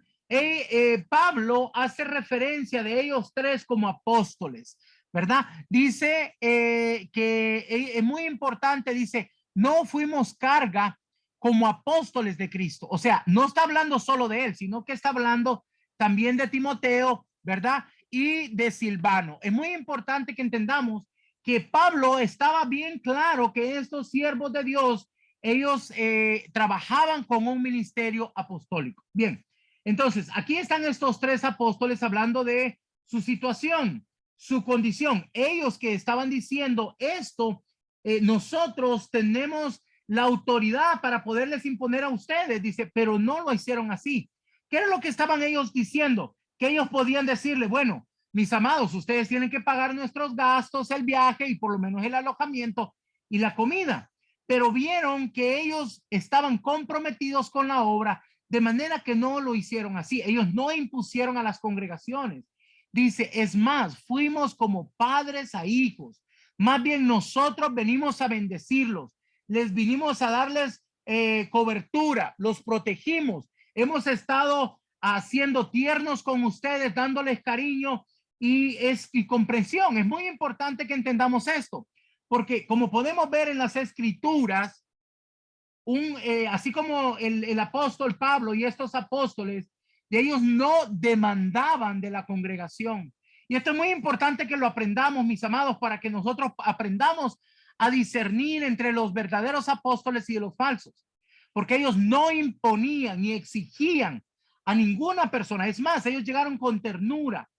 Pablo hace referencia de ellos 3 como apóstoles, ¿verdad? Dice que es muy importante, dice, no fuimos carga como apóstoles de Cristo. O sea, no está hablando solo de él, sino que está hablando también de Timoteo, ¿verdad? Y de Silvano. Es muy importante que entendamos que Pablo estaba bien claro que estos siervos de Dios, ellos trabajaban con un ministerio apostólico. Bien, entonces aquí están estos 3 apóstoles hablando de su situación, su condición. Ellos que estaban diciendo esto, nosotros tenemos la autoridad para poderles imponer a ustedes, dice, pero no lo hicieron así. ¿Qué era lo que estaban ellos diciendo? Que ellos podían decirle, bueno, mis amados, ustedes tienen que pagar nuestros gastos, el viaje y por lo menos el alojamiento y la comida. Pero vieron que ellos estaban comprometidos con la obra, de manera que no lo hicieron así. Ellos no impusieron a las congregaciones. Dice, es más, fuimos como padres a hijos. Más bien nosotros venimos a bendecirlos. Les vinimos a darles cobertura, los protegimos. Hemos estado haciendo tiernos con ustedes, dándoles cariño y comprensión. Es muy importante que entendamos esto, porque como podemos ver en las escrituras, así como el apóstol Pablo y estos apóstoles, de ellos no demandaban de la congregación. Y esto es muy importante que lo aprendamos, mis amados, para que nosotros aprendamos a discernir entre los verdaderos apóstoles y de los falsos, porque ellos no imponían ni exigían a ninguna persona. Es más, ellos llegaron con ternura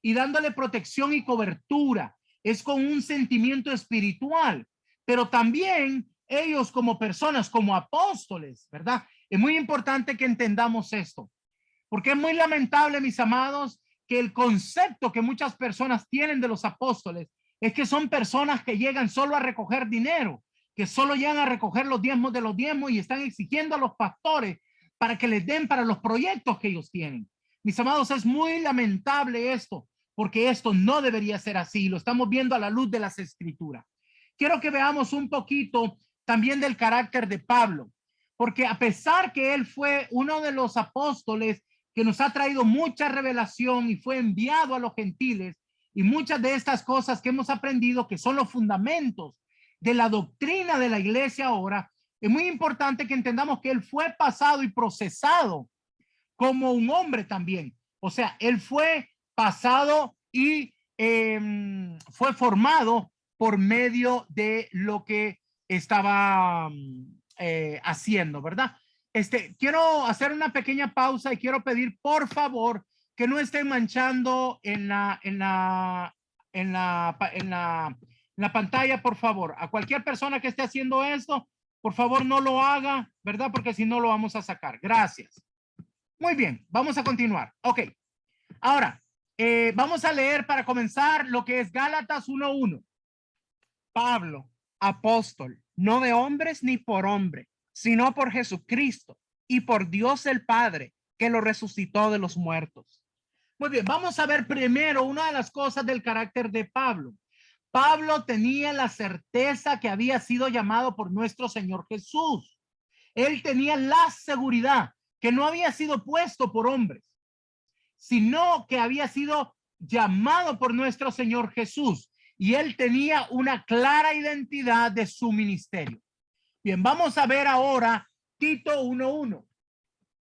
y dándole protección y cobertura. Es con un sentimiento espiritual, pero también ellos como personas, como apóstoles, ¿verdad? Es muy importante que entendamos esto, porque es muy lamentable, mis amados, que el concepto que muchas personas tienen de los apóstoles es que son personas que llegan solo a recoger dinero, que solo llegan a recoger los diezmos de los diezmos y están exigiendo a los pastores para que les den para los proyectos que ellos tienen. Mis amados, es muy lamentable esto, porque esto no debería ser así. Lo estamos viendo a la luz de las Escrituras. Quiero que veamos un poquito también del carácter de Pablo, porque a pesar que él fue uno de los apóstoles que nos ha traído mucha revelación y fue enviado a los gentiles, y muchas de estas cosas que hemos aprendido, que son los fundamentos de la doctrina de la iglesia ahora, es muy importante que entendamos que él fue pasado y procesado como un hombre también. O sea, él fue pasado y fue formado por medio de lo que estaba haciendo, ¿verdad? Quiero hacer una pequeña pausa y quiero pedir, por favor, que no estén manchando en la pantalla, por favor. A cualquier persona que esté haciendo esto, por favor, no lo haga, ¿verdad? Porque si no, lo vamos a sacar. Gracias. Muy bien, vamos a continuar. Ok. Ahora, vamos a leer para comenzar lo que es Gálatas 1:1. Pablo, apóstol, no de hombres ni por hombre, sino por Jesucristo y por Dios el Padre, que lo resucitó de los muertos. Muy bien, vamos a ver primero una de las cosas del carácter de Pablo. Pablo tenía la certeza que había sido llamado por nuestro Señor Jesús. Él tenía la seguridad que no había sido puesto por hombres, sino que había sido llamado por nuestro Señor Jesús. Y él tenía una clara identidad de su ministerio. Bien, vamos a ver ahora Tito 1:1.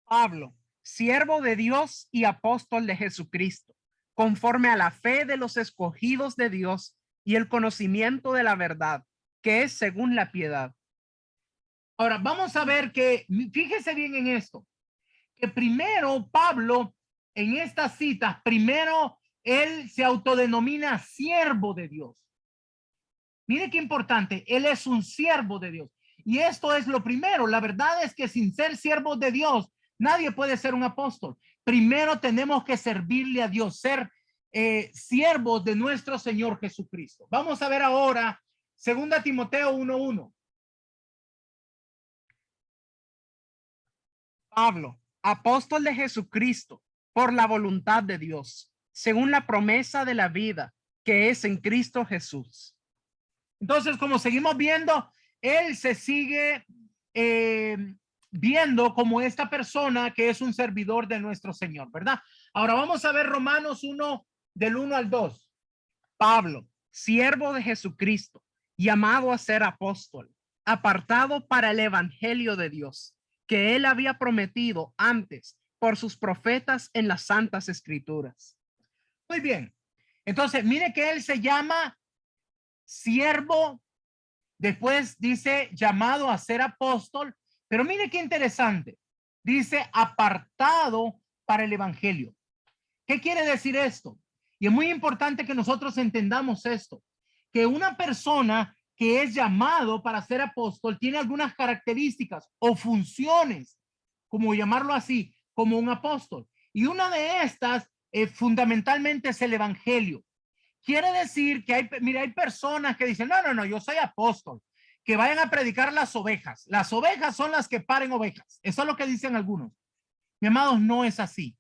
Pablo, siervo de Dios y apóstol de Jesucristo, conforme a la fe de los escogidos de Dios y el conocimiento de la verdad, que es según la piedad. Ahora, vamos a ver que, fíjese bien en esto, que primero Pablo, en estas citas, primero él se autodenomina siervo de Dios. Mire qué importante, él es un siervo de Dios. Y esto es lo primero. La verdad es que sin ser siervo de Dios, nadie puede ser un apóstol. Primero tenemos que servirle a Dios, ser siervos de nuestro Señor Jesucristo. Vamos a ver ahora 2 Timoteo 1:1. Pablo, apóstol de Jesucristo, por la voluntad de Dios, según la promesa de la vida que es en Cristo Jesús. Entonces, como seguimos viendo, él se sigue viendo como esta persona que es un servidor de nuestro Señor, ¿verdad? Ahora vamos a ver Romanos 1, del 1 al 2. Pablo, siervo de Jesucristo, llamado a ser apóstol, apartado para el evangelio de Dios, que él había prometido antes por sus profetas en las santas escrituras. Muy bien. Entonces, mire que él se llama siervo, después dice llamado a ser apóstol, pero mire qué interesante. Dice apartado para el evangelio. ¿Qué quiere decir esto? Y es muy importante que nosotros entendamos esto, que una persona que es llamado para ser apóstol tiene algunas características o funciones, como llamarlo así, como un apóstol. Y una de estas fundamentalmente es el evangelio. Quiere decir que hay personas que dicen, no, yo soy apóstol, que vayan a predicar las ovejas. Las ovejas son las que paren ovejas. Eso es lo que dicen algunos. Mi amados, no es así.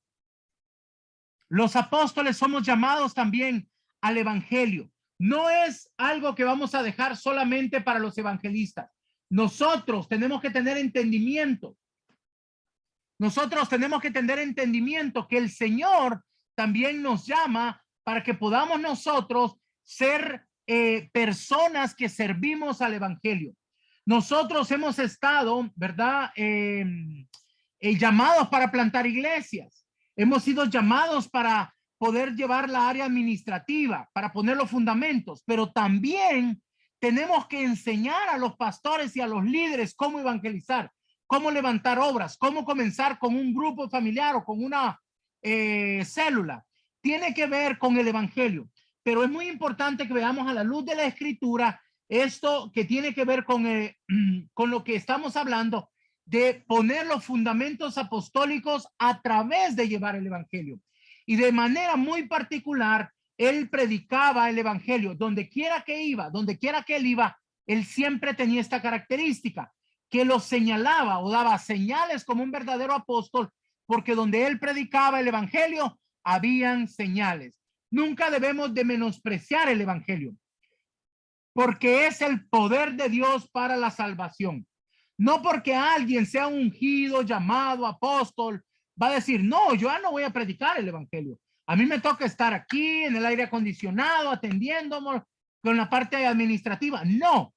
Los apóstoles somos llamados también al evangelio. No es algo que vamos a dejar solamente para los evangelistas. Nosotros tenemos que tener entendimiento. Nosotros tenemos que tener entendimiento que el Señor también nos llama para que podamos nosotros ser personas que servimos al evangelio. Nosotros hemos estado, ¿verdad? Llamados para plantar iglesias. Hemos sido llamados para poder llevar la área administrativa, para poner los fundamentos, pero también tenemos que enseñar a los pastores y a los líderes cómo evangelizar, cómo levantar obras, cómo comenzar con un grupo familiar o con una célula. Tiene que ver con el evangelio, pero es muy importante que veamos a la luz de la escritura esto que tiene que ver con lo que estamos hablando de poner los fundamentos apostólicos a través de llevar el evangelio. Y de manera muy particular, él predicaba el evangelio. Donde quiera que iba, donde quiera que él iba, él siempre tenía esta característica, que lo señalaba o daba señales como un verdadero apóstol, porque donde él predicaba el evangelio, habían señales. nunca debemos de menospreciar el evangelio, porque es el poder de Dios para la salvación. No porque alguien sea ungido, llamado, apóstol, va a decir, no, yo ya no voy a predicar el evangelio. A mí me toca estar aquí en el aire acondicionado, atendiéndonos con la parte administrativa. No.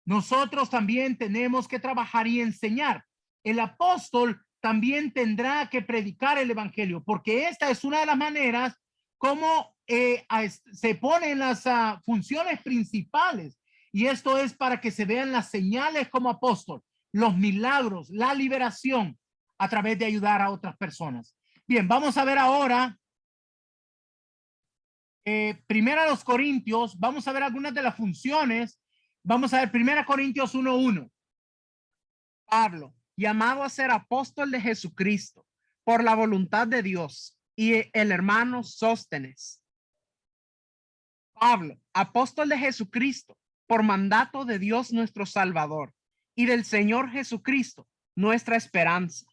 Nosotros también tenemos que trabajar y enseñar. El apóstol también tendrá que predicar el evangelio, porque esta es una de las maneras como se ponen las funciones principales. Y esto es para que se vean las señales como apóstol, los milagros, la liberación a través de ayudar a otras personas. Bien, vamos a ver ahora, primero a los Corintios, vamos a ver algunas de las funciones. Vamos a ver 1 Corintios 1:1. Pablo, llamado a ser apóstol de Jesucristo por la voluntad de Dios, y el hermano Sóstenes. Pablo, apóstol de Jesucristo por mandato de Dios nuestro Salvador y del Señor Jesucristo, nuestra esperanza.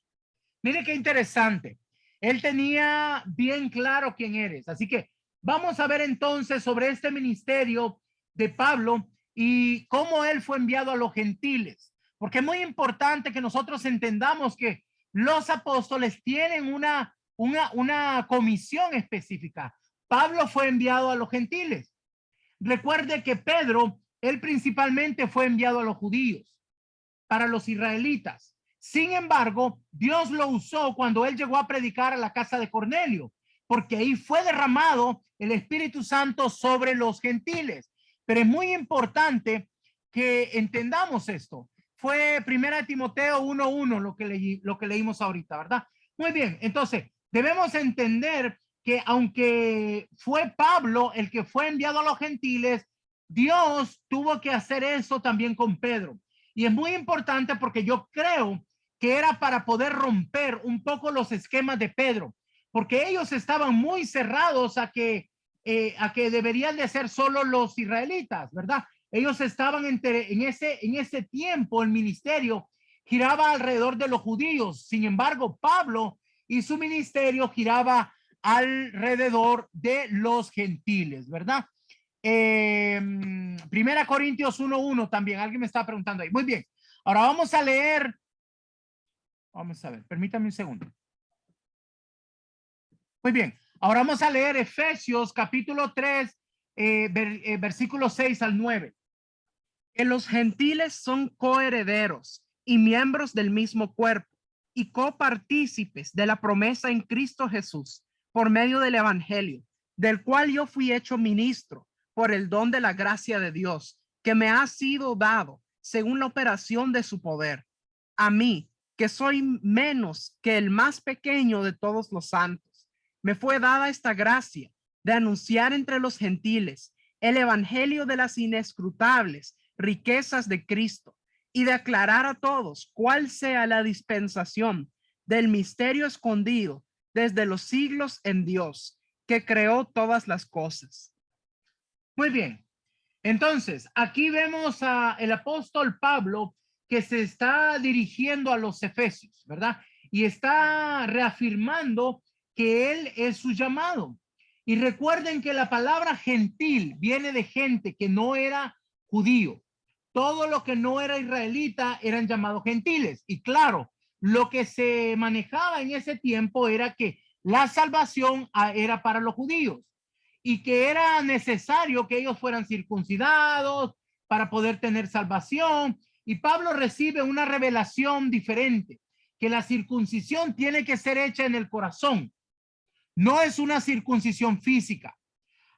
Mire qué interesante. Él tenía bien claro quién eres. Así que vamos a ver entonces sobre este ministerio de Pablo y cómo él fue enviado a los gentiles. Porque es muy importante que nosotros entendamos que los apóstoles tienen una comisión específica. Pablo fue enviado a los gentiles. Recuerde que Pedro, él principalmente fue enviado a los judíos, para los israelitas. Sin embargo, Dios lo usó cuando él llegó a predicar a la casa de Cornelio, porque ahí fue derramado el Espíritu Santo sobre los gentiles. Pero es muy importante que entendamos esto. Fue 1 Timoteo 1:1 lo que leímos ahorita, ¿verdad? Muy bien, entonces debemos entender que aunque fue Pablo el que fue enviado a los gentiles, Dios tuvo que hacer eso también con Pedro. Y es muy importante porque yo creo que era para poder romper un poco los esquemas de Pedro, porque ellos estaban muy cerrados a que deberían de ser solo los israelitas, ¿verdad? Ellos estaban en ese tiempo, el ministerio giraba alrededor de los judíos. Sin embargo, Pablo y su ministerio giraba alrededor de los gentiles, ¿verdad? 1 Corintios 1:1 también. Alguien me estaba preguntando ahí. Muy bien. Ahora vamos a leer. Vamos a ver, permítame un segundo. Muy bien. Ahora vamos a leer Efesios capítulo 3, versículos 6 al 9. Que los gentiles son coherederos y miembros del mismo cuerpo y copartícipes de la promesa en Cristo Jesús por medio del evangelio, del cual yo fui hecho ministro por el don de la gracia de Dios, que me ha sido dado según la operación de su poder. A mí, que soy menos que el más pequeño de todos los santos, me fue dada esta gracia de anunciar entre los gentiles el evangelio de las inescrutables riquezas de Cristo y de aclarar a todos cuál sea la dispensación del misterio escondido desde los siglos en Dios, que creó todas las cosas. Muy bien. Entonces, aquí vemos a el apóstol Pablo que se está dirigiendo a los efesios, ¿verdad? Y está reafirmando que él es su llamado. Y recuerden que la palabra gentil viene de gente que no era judío. Todo lo que no era israelita eran llamados gentiles. Y claro, lo que se manejaba en ese tiempo era que la salvación era para los judíos y que era necesario que ellos fueran circuncidados para poder tener salvación. Y Pablo recibe una revelación diferente, que la circuncisión tiene que ser hecha en el corazón. No es una circuncisión física.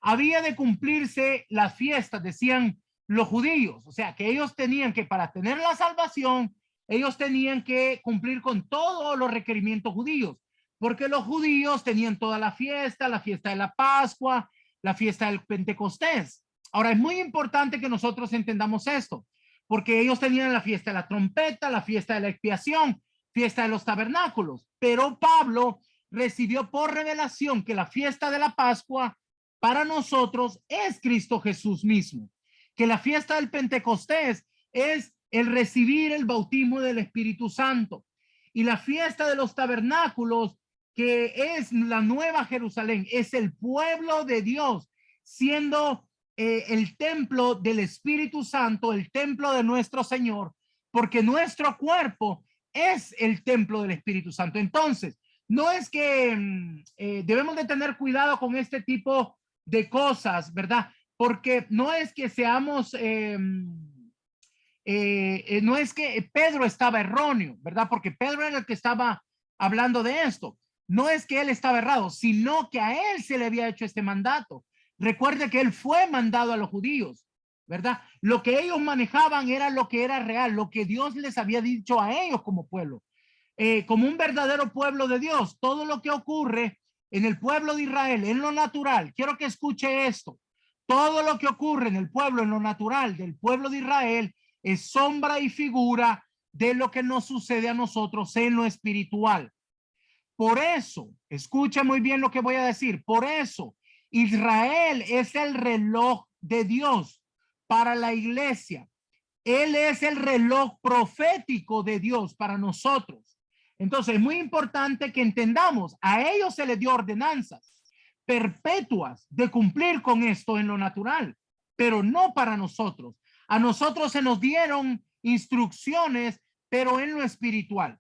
Había de cumplirse las fiestas, decían los judíos, o sea que ellos tenían que, para tener la salvación, ellos tenían que cumplir con todos los requerimientos judíos, porque los judíos tenían toda la fiesta de la Pascua, la fiesta del Pentecostés. Ahora es muy importante que nosotros entendamos esto, porque ellos tenían la fiesta de la trompeta, la fiesta de la expiación, fiesta de los tabernáculos, pero Pablo recibió por revelación que la fiesta de la Pascua para nosotros es Cristo Jesús mismo, que la fiesta del Pentecostés es el recibir el bautismo del Espíritu Santo, y la fiesta de los tabernáculos que es la nueva Jerusalén, es el pueblo de Dios, siendo el templo del Espíritu Santo, el templo de nuestro Señor, porque nuestro cuerpo es el templo del Espíritu Santo. Entonces, no es que debemos de tener cuidado con este tipo de cosas, ¿verdad? Porque no es que seamos, no es que Pedro estaba erróneo, ¿verdad? Porque Pedro era el que estaba hablando de esto. No es que él estaba errado, sino que a él se le había hecho este mandato. Recuerde que él fue mandado a los judíos, ¿verdad? Lo que ellos manejaban era lo que era real, lo que Dios les había dicho a ellos como pueblo. Como un verdadero pueblo de Dios, todo lo que ocurre en el pueblo de Israel, en lo natural, quiero que escuche esto, todo lo que ocurre en el pueblo, en lo natural del pueblo de Israel, es sombra y figura de lo que nos sucede a nosotros en lo espiritual. Por eso, escucha muy bien lo que voy a decir, por eso Israel es el reloj de Dios para la iglesia. Él es el reloj profético de Dios para nosotros. Entonces, es muy importante que entendamos, a ellos se les dio ordenanzas perpetuas de cumplir con esto en lo natural, pero no para nosotros. A nosotros se nos dieron instrucciones, pero en lo espiritual.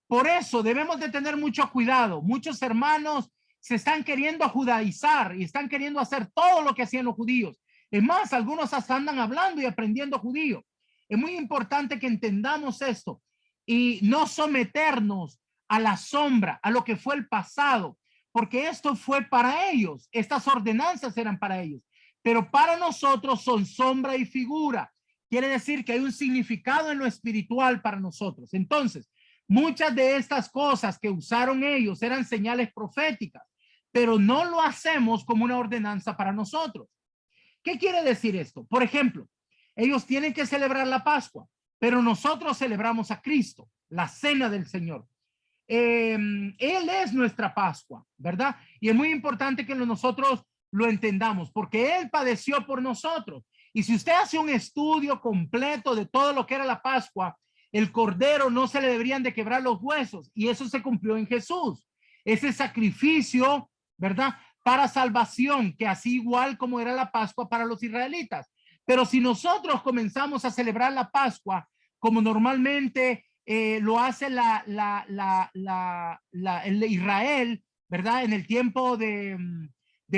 Por eso debemos de tener mucho cuidado. Muchos hermanos se están queriendo judaizar y están queriendo hacer todo lo que hacían los judíos. Es más, algunos hasta andan hablando y aprendiendo judío. Es muy importante que entendamos esto y no someternos a la sombra, a lo que fue el pasado, porque esto fue para ellos. Estas ordenanzas eran para ellos, pero para nosotros son sombra y figura. Quiere decir que hay un significado en lo espiritual para nosotros. Entonces, muchas de estas cosas que usaron ellos eran señales proféticas, pero no lo hacemos como una ordenanza para nosotros. ¿Qué quiere decir esto? Por ejemplo, ellos tienen que celebrar la Pascua, pero nosotros celebramos a Cristo, la cena del Señor. Él es nuestra Pascua, ¿verdad? Y es muy importante que nosotros lo entendamos, porque Él padeció por nosotros. Y si usted hace un estudio completo de todo lo que era la Pascua, el cordero no se le deberían de quebrar los huesos, y eso se cumplió en Jesús. Ese sacrificio, ¿verdad? Para salvación, que así igual como era la Pascua para los israelitas. Pero si nosotros comenzamos a celebrar la Pascua como normalmente lo hace el Israel, ¿verdad? En el tiempo de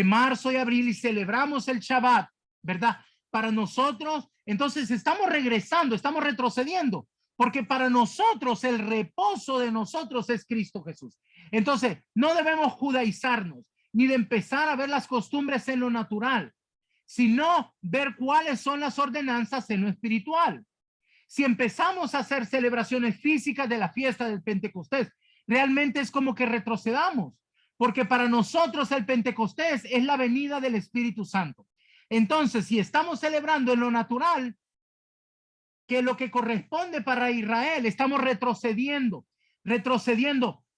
marzo y abril, y celebramos el Shabbat, ¿verdad? Para nosotros, entonces estamos regresando, estamos retrocediendo, porque para nosotros el reposo de nosotros es Cristo Jesús. Entonces, no debemos judaizarnos, ni de empezar a ver las costumbres en lo natural, sino ver cuáles son las ordenanzas en lo espiritual. Si empezamos a hacer celebraciones físicas de la fiesta del Pentecostés, realmente es como que retrocedamos, porque para nosotros el Pentecostés es la venida del Espíritu Santo. Entonces, si estamos celebrando en lo natural, que lo que corresponde para Israel, estamos retrocediendo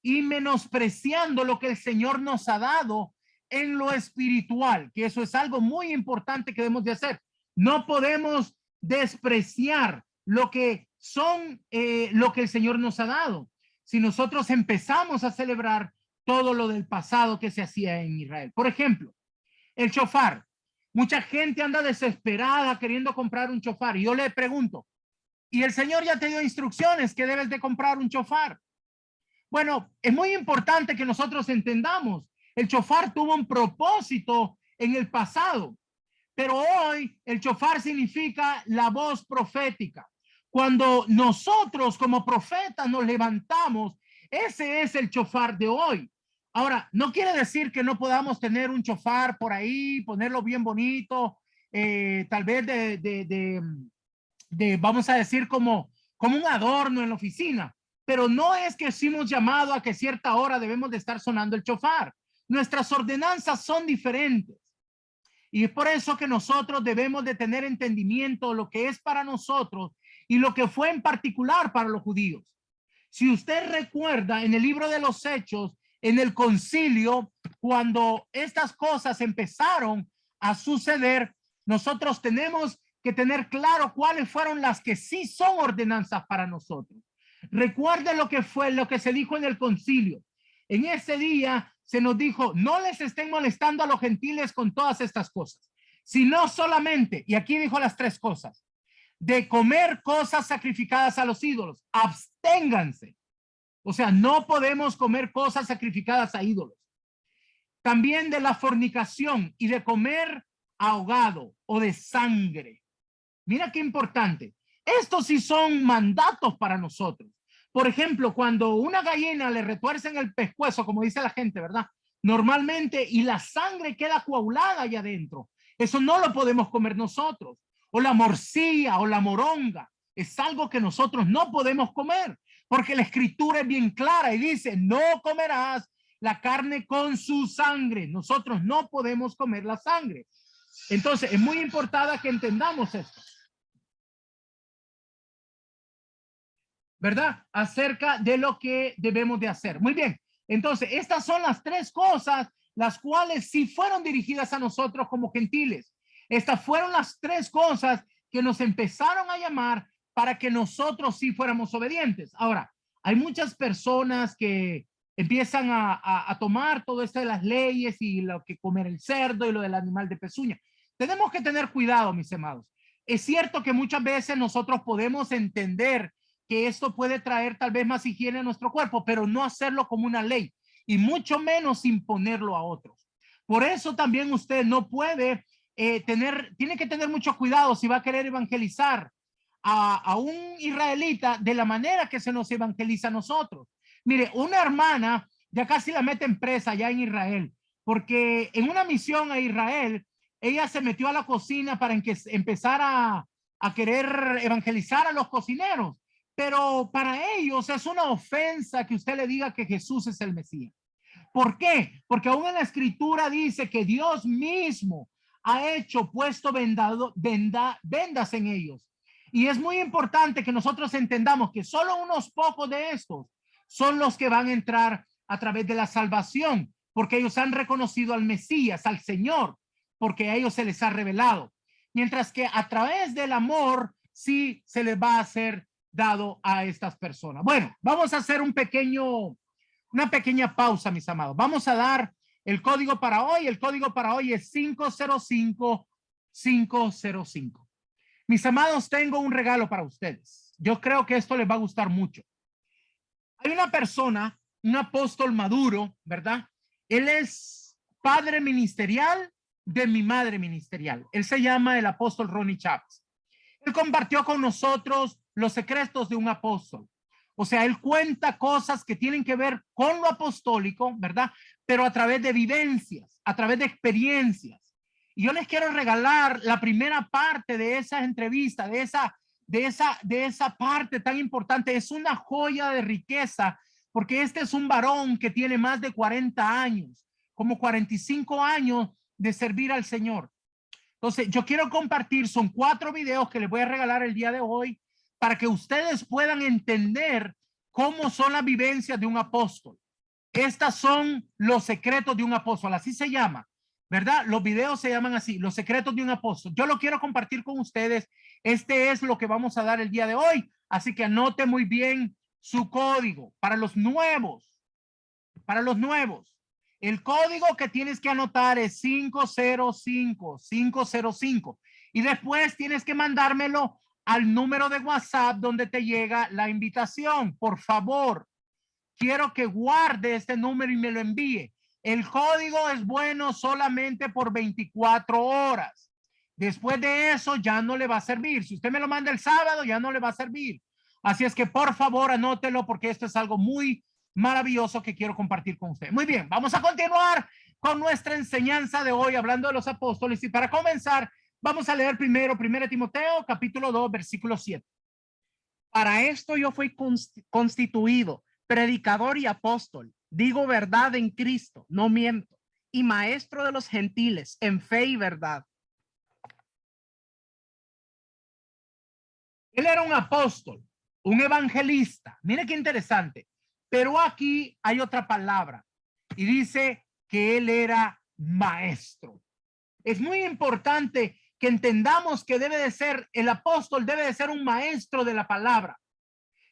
y menospreciando lo que el Señor nos ha dado en lo espiritual, que eso es algo muy importante que debemos de hacer. No podemos despreciar lo que son, lo que el Señor nos ha dado. Si nosotros empezamos a celebrar todo lo del pasado que se hacía en Israel. Por ejemplo, el shofar. Mucha gente anda desesperada queriendo comprar un shofar. Y yo le pregunto, ¿y el Señor ya te dio instrucciones que debes de comprar un shofar? Bueno, es muy importante que nosotros entendamos. El shofar tuvo un propósito en el pasado, pero hoy el shofar significa la voz profética. Cuando nosotros como profetas nos levantamos, ese es el shofar de hoy. Ahora, no quiere decir que no podamos tener un shofar por ahí, ponerlo bien bonito, tal vez vamos a decir como un adorno en la oficina, pero no es que hemos llamado a que cierta hora debemos de estar sonando el shofar. Nuestras ordenanzas son diferentes. Y es por eso que nosotros debemos de tener entendimiento de lo que es para nosotros y lo que fue en particular para los judíos. Si usted recuerda en el libro de los Hechos, en el concilio, cuando estas cosas empezaron a suceder, nosotros tenemos que tener claro cuáles fueron las que sí son ordenanzas para nosotros. Recuerde lo que fue, lo que se dijo en el concilio. en ese día se nos dijo, no les estén molestando a los gentiles con todas estas cosas, sino solamente, y aquí dijo las tres cosas, de comer cosas sacrificadas a los ídolos. Absténganse. O sea, no podemos comer cosas sacrificadas a ídolos. También de la fornicación y de comer ahogado o de sangre. Mira qué importante. Estos sí son mandatos para nosotros. Por ejemplo, cuando una gallina le retuercen el pescuezo, como dice la gente, ¿verdad? Normalmente, y la sangre queda coagulada allá adentro. Eso no lo podemos comer nosotros. O la morcilla o la moronga. Es algo que nosotros no podemos comer. Porque la escritura es bien clara y dice, no comerás la carne con su sangre. Nosotros no podemos comer la sangre. Entonces, es muy importante que entendamos esto. ¿Verdad? Acerca de lo que debemos de hacer. Muy bien. Entonces, estas son las tres cosas, las cuales sí fueron dirigidas a nosotros como gentiles. Estas fueron las tres cosas que nos empezaron a llamar para que nosotros sí fuéramos obedientes. Ahora, hay muchas personas que empiezan a tomar todo esto de las leyes y lo que comer el cerdo y lo del animal de pezuña. Tenemos que tener cuidado, mis amados. Es cierto que muchas veces nosotros podemos entender que esto puede traer tal vez más higiene a nuestro cuerpo, pero no hacerlo como una ley y mucho menos imponerlo a otros. Por eso también usted no puede tiene que tener mucho cuidado si va a querer evangelizar a un israelita de la manera que se nos evangeliza a nosotros. Mire, una hermana ya casi la meten presa allá en Israel, porque en una misión a Israel, ella se metió a la cocina para empezar a querer evangelizar a los cocineros. Pero para ellos es una ofensa que usted le diga que Jesús es el Mesías. ¿Por qué? Porque aún en la escritura dice que Dios mismo ha puesto vendas en ellos. Y es muy importante que nosotros entendamos que solo unos pocos de estos son los que van a entrar a través de la salvación, porque ellos han reconocido al Mesías, al Señor, porque a ellos se les ha revelado. Mientras que a través del amor sí se les va a hacer dado a estas personas. Bueno, vamos a hacer una pequeña pausa, mis amados. Vamos a dar el código para hoy. El código para hoy es 505505. Mis amados, tengo un regalo para ustedes. Yo creo que esto les va a gustar mucho. Hay una persona, un apóstol maduro, ¿verdad? Él es padre ministerial de mi madre ministerial. Él se llama el apóstol Ronnie Chávez. Él compartió con nosotros los secretos de un apóstol. O sea, él cuenta cosas que tienen que ver con lo apostólico, ¿verdad? Pero a través de vivencias, a través de experiencias. Y yo les quiero regalar la primera parte de esa entrevista, de esa parte tan importante. Es una joya de riqueza, porque este es un varón que tiene más de 40 años, como 45 años de servir al Señor. Entonces, yo quiero compartir, son 4 videos que les voy a regalar el día de hoy para que ustedes puedan entender cómo son las vivencias de un apóstol. Estas son los secretos de un apóstol, así se llama, ¿verdad? Los videos se llaman así, los secretos de un apóstol. Yo lo quiero compartir con ustedes. Este es lo que vamos a dar el día de hoy. Así que anote muy bien su código para los nuevos. Para los nuevos. El código que tienes que anotar es 505505 y después tienes que mandármelo al número de WhatsApp donde te llega la invitación. Por favor, quiero que guarde este número y me lo envíe. El código es bueno solamente por 24 horas. Después de eso ya no le va a servir. Si usted me lo manda el sábado, ya no le va a servir. Así es que por favor anótelo, porque esto es algo muy maravilloso que quiero compartir con usted. Muy bien, vamos a continuar con nuestra enseñanza de hoy hablando de los apóstoles. Y para comenzar, vamos a leer primero 1 Timoteo capítulo 2 versículo 7. Para esto yo fui constituido predicador y apóstol. Digo verdad en Cristo, no miento, y maestro de los gentiles en fe y verdad. Él era un apóstol, un evangelista. Mire qué interesante. Pero aquí hay otra palabra y dice que él era maestro. Es muy importante que entendamos que el apóstol debe de ser un maestro de la palabra,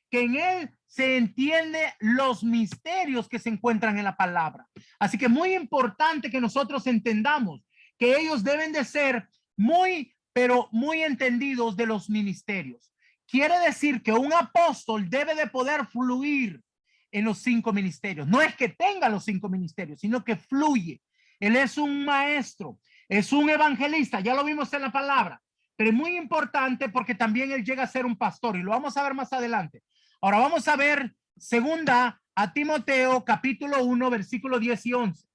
que en él se entiende los misterios que se encuentran en la palabra. Así que muy importante que nosotros entendamos que ellos deben de ser muy, pero muy entendidos de los ministerios. Quiere decir que un apóstol debe de poder fluir en los 5 ministerios. No es que tenga los 5 ministerios, sino que fluye. Él es un maestro, es un evangelista, ya lo vimos en la palabra, pero es muy importante porque también él llega a ser un pastor y lo vamos a ver más adelante. Ahora vamos a ver segunda a Timoteo capítulo 1 versículo 10 y 11.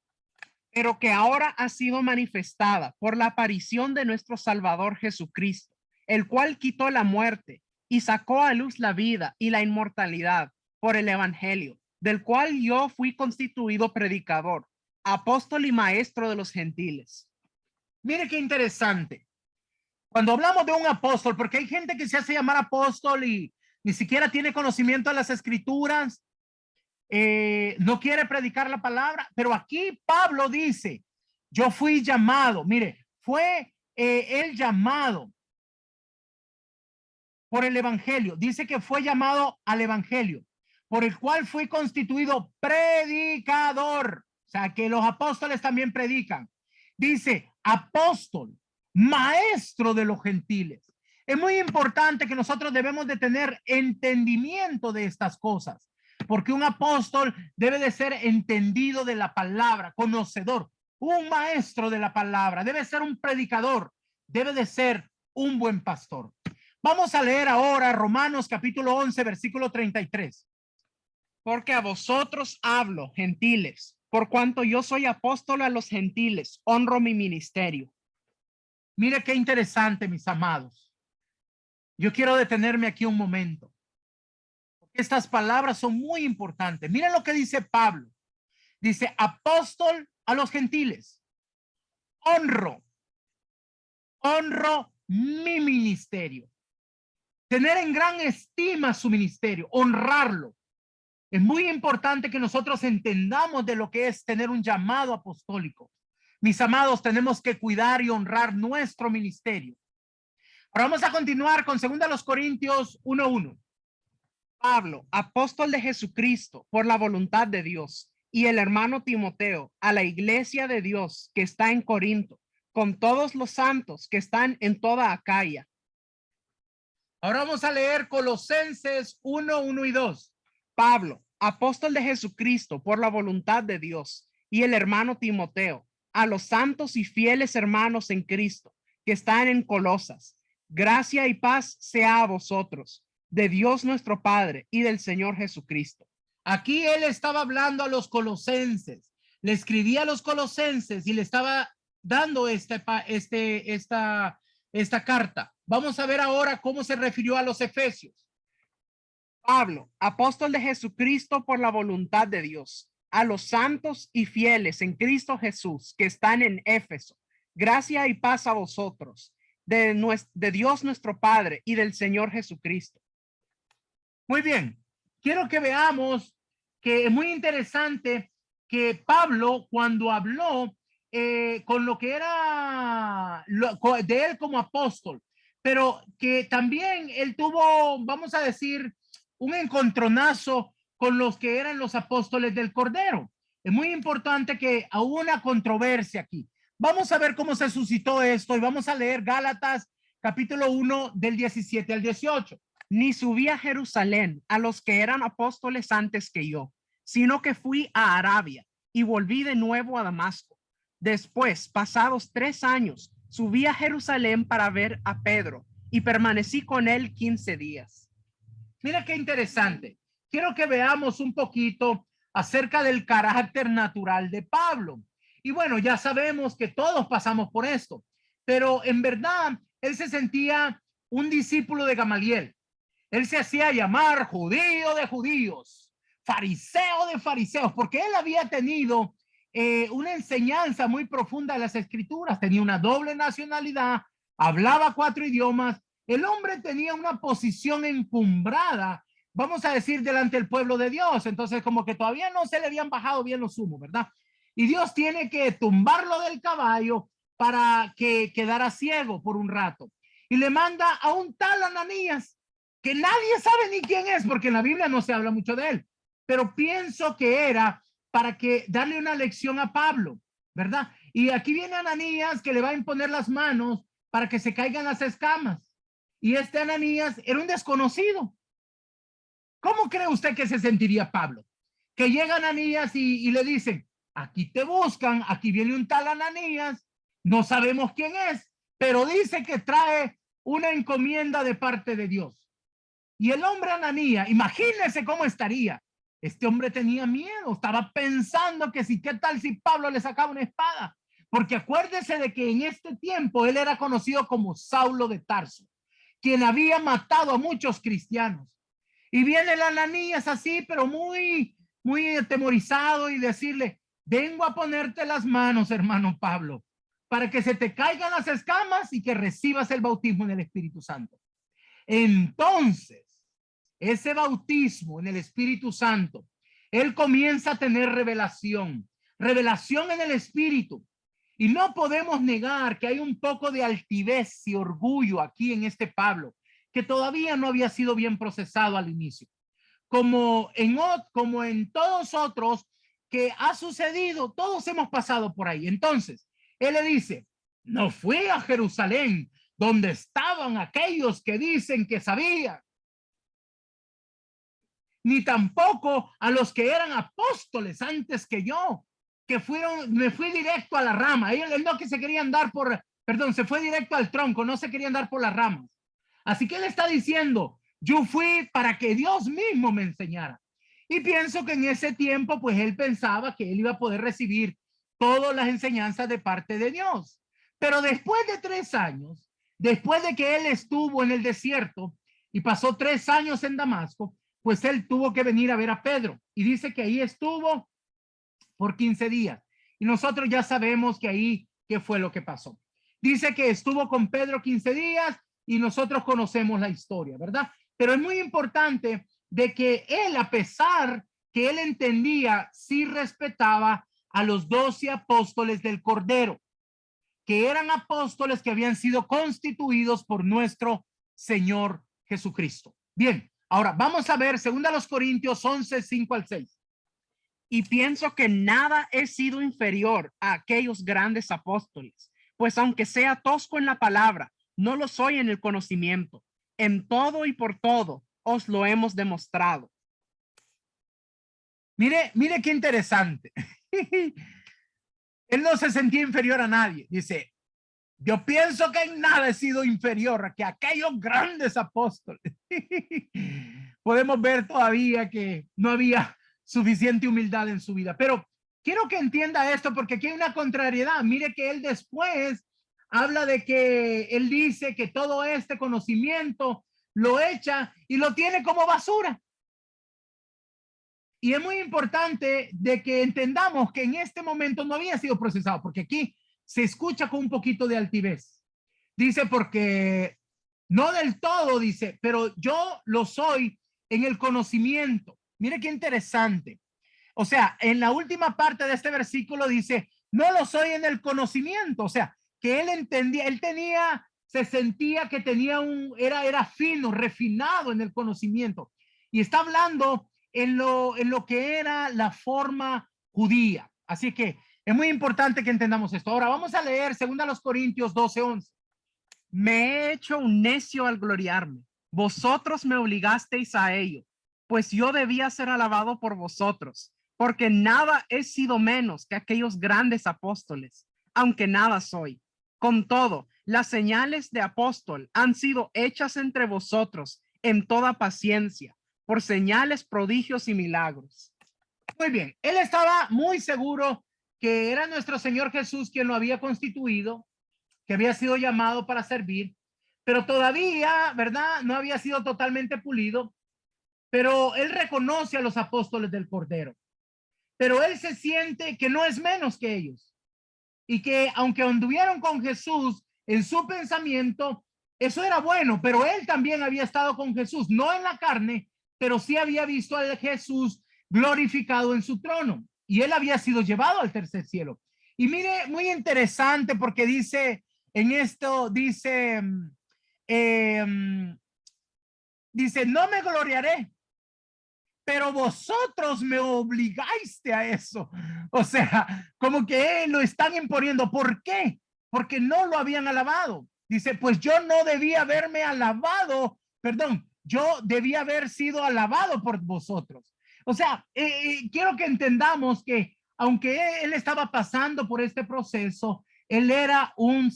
Pero que ahora ha sido manifestada por la aparición de nuestro Salvador Jesucristo, el cual quitó la muerte y sacó a luz la vida y la inmortalidad por el evangelio, del cual yo fui constituido predicador, apóstol y maestro de los gentiles. Mire qué interesante. Cuando hablamos de un apóstol, porque hay gente que se hace llamar apóstol y ni siquiera tiene conocimiento de las escrituras, no quiere predicar la palabra, pero aquí Pablo dice, yo fui llamado, mire, fue el llamado por el evangelio, dice que fue llamado al evangelio, por el cual fui constituido predicador, o sea que los apóstoles también predican, dice apóstol, maestro de los gentiles. Es muy importante que nosotros debemos de tener entendimiento de estas cosas, porque un apóstol debe de ser entendido de la palabra, conocedor, un maestro de la palabra, debe ser un predicador, debe de ser un buen pastor. Vamos a leer ahora Romanos capítulo 11, versículo 33. Porque a vosotros hablo, gentiles, por cuanto yo soy apóstol a los gentiles, honro mi ministerio. Mire qué interesante, mis amados. Yo quiero detenerme aquí un momento. Estas palabras son muy importantes. Miren lo que dice Pablo. Dice, apóstol a los gentiles. Honro mi ministerio. Tener en gran estima su ministerio, honrarlo. Es muy importante que nosotros entendamos de lo que es tener un llamado apostólico. Mis amados, tenemos que cuidar y honrar nuestro ministerio. Ahora vamos a continuar con 2 Corintios 1:1. Pablo, apóstol de Jesucristo, por la voluntad de Dios, y el hermano Timoteo, a la iglesia de Dios que está en Corinto, con todos los santos que están en toda Acaya. Ahora vamos a leer Colosenses 1:1 y 2. Pablo, apóstol de Jesucristo, por la voluntad de Dios, y el hermano Timoteo, a los santos y fieles hermanos en Cristo que están en Colosas. Gracia y paz sea a vosotros, de Dios nuestro Padre y del Señor Jesucristo. Aquí él estaba hablando a los colosenses, le escribía a los colosenses y le estaba dando esta carta. Vamos a ver ahora cómo se refirió a los efesios. Pablo, apóstol de Jesucristo por la voluntad de Dios, a los santos y fieles en Cristo Jesús que están en Éfeso. Gracia y paz a vosotros, de Dios nuestro Padre y del Señor Jesucristo. Muy bien, quiero que veamos que es muy interesante que Pablo cuando habló con lo que era de él como apóstol, pero que también él tuvo, vamos a decir, un encontronazo con los que eran los apóstoles del Cordero. Es muy importante que hubo una controversia aquí. Vamos a ver cómo se suscitó esto y vamos a leer Gálatas capítulo 1 del 17 al 18. Ni subí a Jerusalén a los que eran apóstoles antes que yo, sino que fui a Arabia y volví de nuevo a Damasco. Después, pasados 3 años, subí a Jerusalén para ver a Pedro y permanecí con él 15 días. Mira qué interesante. Quiero que veamos un poquito acerca del carácter natural de Pablo. Y bueno, ya sabemos que todos pasamos por esto, pero en verdad él se sentía un discípulo de Gamaliel. Él se hacía llamar judío de judíos, fariseo de fariseos, porque él había tenido una enseñanza muy profunda de las escrituras, tenía una doble nacionalidad, hablaba 4 idiomas, el hombre tenía una posición encumbrada, vamos a decir, delante del pueblo de Dios, entonces como que todavía no se le habían bajado bien los humos, ¿verdad? Y Dios tiene que tumbarlo del caballo para que quedara ciego por un rato. Y le manda a un tal Ananías que nadie sabe ni quién es, porque en la Biblia no se habla mucho de él, pero pienso que era para que darle una lección a Pablo, ¿verdad? Y aquí viene Ananías que le va a imponer las manos para que se caigan las escamas. Y este Ananías era un desconocido. ¿Cómo cree usted que se sentiría Pablo? Que llega Ananías y le dicen, aquí te buscan, aquí viene un tal Ananías, no sabemos quién es, pero dice que trae una encomienda de parte de Dios. Y el hombre Ananías, imagínese cómo estaría. Este hombre tenía miedo, estaba pensando que si, ¿qué tal si Pablo le sacaba una espada? Porque acuérdese de que en este tiempo él era conocido como Saulo de Tarso, quien había matado a muchos cristianos. Y viene el Ananías así, pero muy atemorizado y decirle, vengo a ponerte las manos, hermano Pablo, para que se te caigan las escamas y que recibas el bautismo en el Espíritu Santo. Entonces, ese bautismo en el Espíritu Santo, él comienza a tener revelación en el Espíritu. Y no podemos negar que hay un poco de altivez y orgullo aquí en este Pablo, que todavía no había sido bien procesado al inicio. Como en todos otros que ha sucedido, todos hemos pasado por ahí. Entonces, él le dice, no fui a Jerusalén, donde estaban aquellos que dicen que sabían, ni tampoco a los que eran apóstoles antes que yo, que me fui directo a la rama. Ellos no que se querían dar se fue directo al tronco, no se querían dar por las ramas. Así que él está diciendo, yo fui para que Dios mismo me enseñara. Y pienso que en ese tiempo, pues él pensaba que él iba a poder recibir todas las enseñanzas de parte de Dios. Pero después de 3 años, después de que él estuvo en el desierto y pasó 3 años en Damasco, pues él tuvo que venir a ver a Pedro. Y dice que ahí estuvo por 15 días. Y nosotros ya sabemos que ahí, ¿qué fue lo que pasó? Dice que estuvo con Pedro 15 días y nosotros conocemos la historia, ¿verdad? Pero es muy importante de que él, a pesar que él entendía, sí respetaba a los 12 apóstoles del Cordero, que eran apóstoles que habían sido constituidos por nuestro Señor Jesucristo. Bien, ahora vamos a ver 2 Corintios 11, 5 al 6. Y pienso que nada he sido inferior a aquellos grandes apóstoles, pues aunque sea tosco en la palabra, no lo soy en el conocimiento. En todo y por todo os lo hemos demostrado. Mire qué interesante. Él no se sentía inferior a nadie. Dice, yo pienso que en nada he sido inferior a que aquellos grandes apóstoles. Podemos ver todavía que no había suficiente humildad en su vida. Pero quiero que entienda esto porque aquí hay una contrariedad. Mire que él después habla de que él dice que todo este conocimiento lo echa y lo tiene como basura. Y es muy importante de que entendamos que en este momento no había sido procesado, porque aquí se escucha con un poquito de altivez. Dice, porque no del todo, dice, pero yo lo soy en el conocimiento. Mire qué interesante. O sea, en la última parte de este versículo dice, no lo soy en el conocimiento. O sea, que él entendía, se sentía que tenía era fino, refinado en el conocimiento. Y está hablando en lo que era la forma judía. Así que es muy importante que entendamos esto. Ahora vamos a leer 2 Corintios 12, 11. Me he hecho un necio al gloriarme. Vosotros me obligasteis a ello, pues yo debía ser alabado por vosotros, porque nada he sido menos que aquellos grandes apóstoles, aunque nada soy. Con todo, las señales de apóstol han sido hechas entre vosotros en toda paciencia, por señales, prodigios y milagros. Muy bien, él estaba muy seguro que era nuestro Señor Jesús quien lo había constituido, que había sido llamado para servir, pero todavía, ¿verdad? No había sido totalmente pulido, pero él reconoce a los apóstoles del Cordero, pero él se siente que no es menos que ellos y que aunque anduvieron con Jesús en su pensamiento, eso era bueno, pero él también había estado con Jesús, no en la carne, pero sí había visto a Jesús glorificado en su trono y él había sido llevado al tercer cielo. Y mire, muy interesante porque dice en esto, dice dice, no me gloriaré, pero vosotros me obligaste a eso. O sea, como que lo están imponiendo. ¿Por qué? Porque no lo habían alabado. Dice, pues yo no debía haberme alabado, perdón, yo debía haber sido alabado por vosotros. O sea, quiero que entendamos que aunque él estaba pasando por este proceso, él era un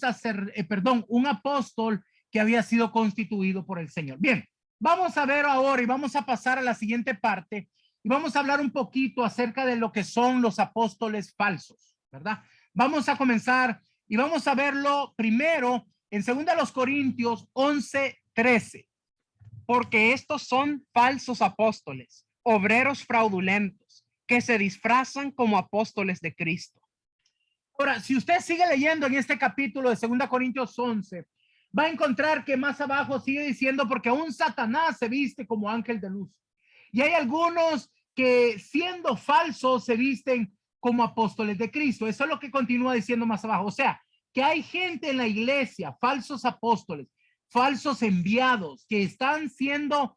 un apóstol que había sido constituido por el Señor. Bien, vamos a ver ahora y vamos a pasar a la siguiente parte y vamos a hablar un poquito acerca de lo que son los apóstoles falsos, ¿verdad? Vamos a comenzar y vamos a verlo primero en 2 Corintios 11:13. Porque estos son falsos apóstoles, obreros fraudulentos, que se disfrazan como apóstoles de Cristo. Ahora, si usted sigue leyendo en este capítulo de 2 Corintios 11, va a encontrar que más abajo sigue diciendo, porque aún Satanás se viste como ángel de luz. Y hay algunos que siendo falsos se visten como apóstoles de Cristo. Eso es lo que continúa diciendo más abajo. O sea, que hay gente en la iglesia, falsos apóstoles, falsos enviados, que están siendo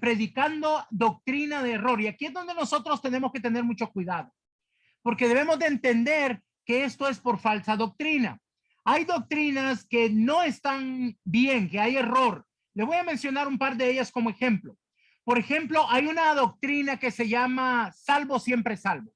predicando doctrina de error. Y aquí es donde nosotros tenemos que tener mucho cuidado, porque debemos de entender que esto es por falsa doctrina. Hay doctrinas que no están bien, que hay error. Le voy a mencionar un par de ellas como ejemplo. Por ejemplo, hay una doctrina que se llama salvo siempre salvo.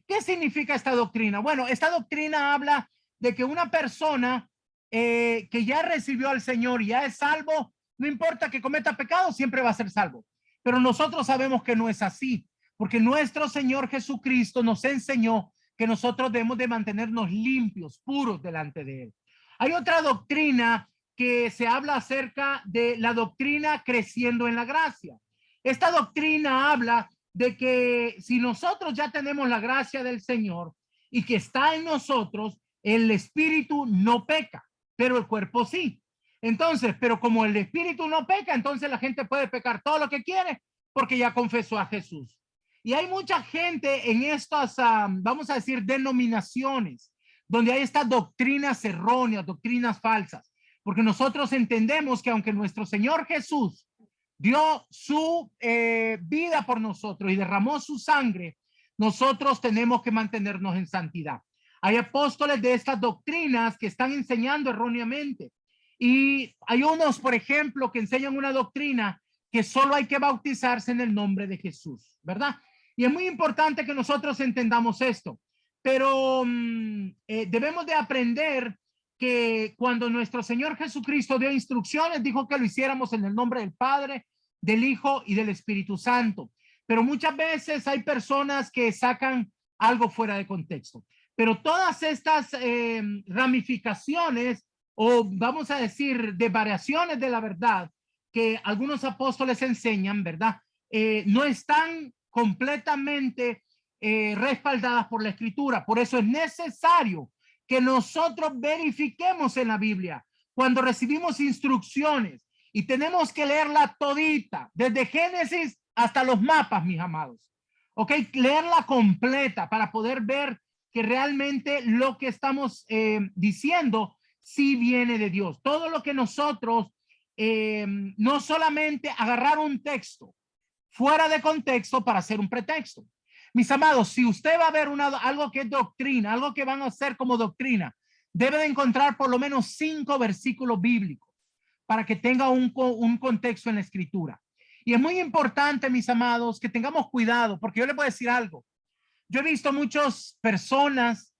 ¿Qué significa esta doctrina? Bueno, esta doctrina habla de que una persona que ya recibió al Señor y ya es salvo, no importa que cometa pecado, siempre va a ser salvo. Pero nosotros sabemos que no es así, porque nuestro Señor Jesucristo nos enseñó que nosotros debemos de mantenernos limpios, puros delante de Él. Hay otra doctrina que se habla acerca de la doctrina creciendo en la gracia. Esta doctrina habla de que si nosotros ya tenemos la gracia del Señor y que está en nosotros, el espíritu no peca, pero el cuerpo sí. Entonces, pero como el espíritu no peca, entonces la gente puede pecar todo lo que quiere porque ya confesó a Jesús. Y hay mucha gente en estas, vamos a decir, denominaciones, donde hay estas doctrinas erróneas, doctrinas falsas, porque nosotros entendemos que aunque nuestro Señor Jesús dio su vida por nosotros y derramó su sangre, nosotros tenemos que mantenernos en santidad. Hay apóstoles de estas doctrinas que están enseñando erróneamente. Y hay unos, por ejemplo, que enseñan una doctrina que solo hay que bautizarse en el nombre de Jesús, ¿verdad? Y es muy importante que nosotros entendamos esto, pero debemos de aprender que cuando nuestro Señor Jesucristo dio instrucciones, dijo que lo hiciéramos en el nombre del Padre, del Hijo y del Espíritu Santo. Pero muchas veces hay personas que sacan algo fuera de contexto. Pero todas estas ramificaciones, o vamos a decir, de variaciones de la verdad que algunos apóstoles enseñan, ¿verdad? No están completamente respaldadas por la Escritura. Por eso es necesario que nosotros verifiquemos en la Biblia cuando recibimos instrucciones y tenemos que leerla todita, desde Génesis hasta los mapas, mis amados. Ok, leerla completa para poder ver que realmente lo que estamos diciendo sí viene de Dios. Todo lo que nosotros, no solamente agarrar un texto fuera de contexto para hacer un pretexto. Mis amados, si usted va a ver algo que es doctrina, algo que van a hacer como doctrina, debe de encontrar por lo menos 5 versículos bíblicos para que tenga un contexto en la escritura. Y es muy importante, mis amados, que tengamos cuidado, porque yo les voy a decir algo. Yo he visto muchas personas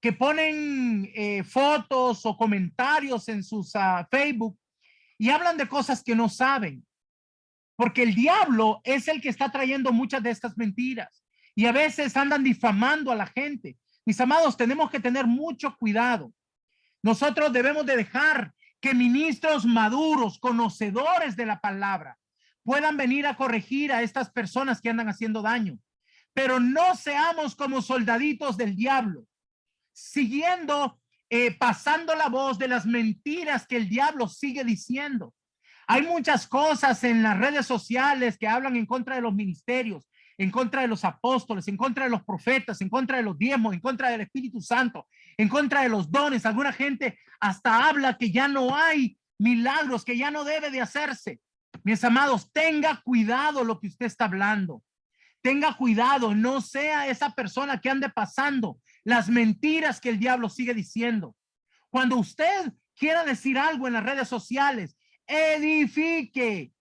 que ponen fotos o comentarios en sus Facebook y hablan de cosas que no saben, porque el diablo es el que está trayendo muchas de estas mentiras y a veces andan difamando a la gente. Mis amados, tenemos que tener mucho cuidado. Nosotros debemos de dejar que ministros maduros, conocedores de la palabra, puedan venir a corregir a estas personas que andan haciendo daño. Pero no seamos como soldaditos del diablo, siguiendo, pasando la voz de las mentiras que el diablo sigue diciendo. Hay muchas cosas en las redes sociales que hablan en contra de los ministerios, en contra de los apóstoles, en contra de los profetas, en contra de los diezmos, en contra del Espíritu Santo, en contra de los dones. Alguna gente hasta habla que ya no hay milagros, que ya no debe de hacerse. Mis amados, tenga cuidado lo que usted está hablando. Tenga cuidado, no sea esa persona que ande pasando las mentiras que el diablo sigue diciendo. Cuando usted quiera decir algo en las redes sociales, edifique,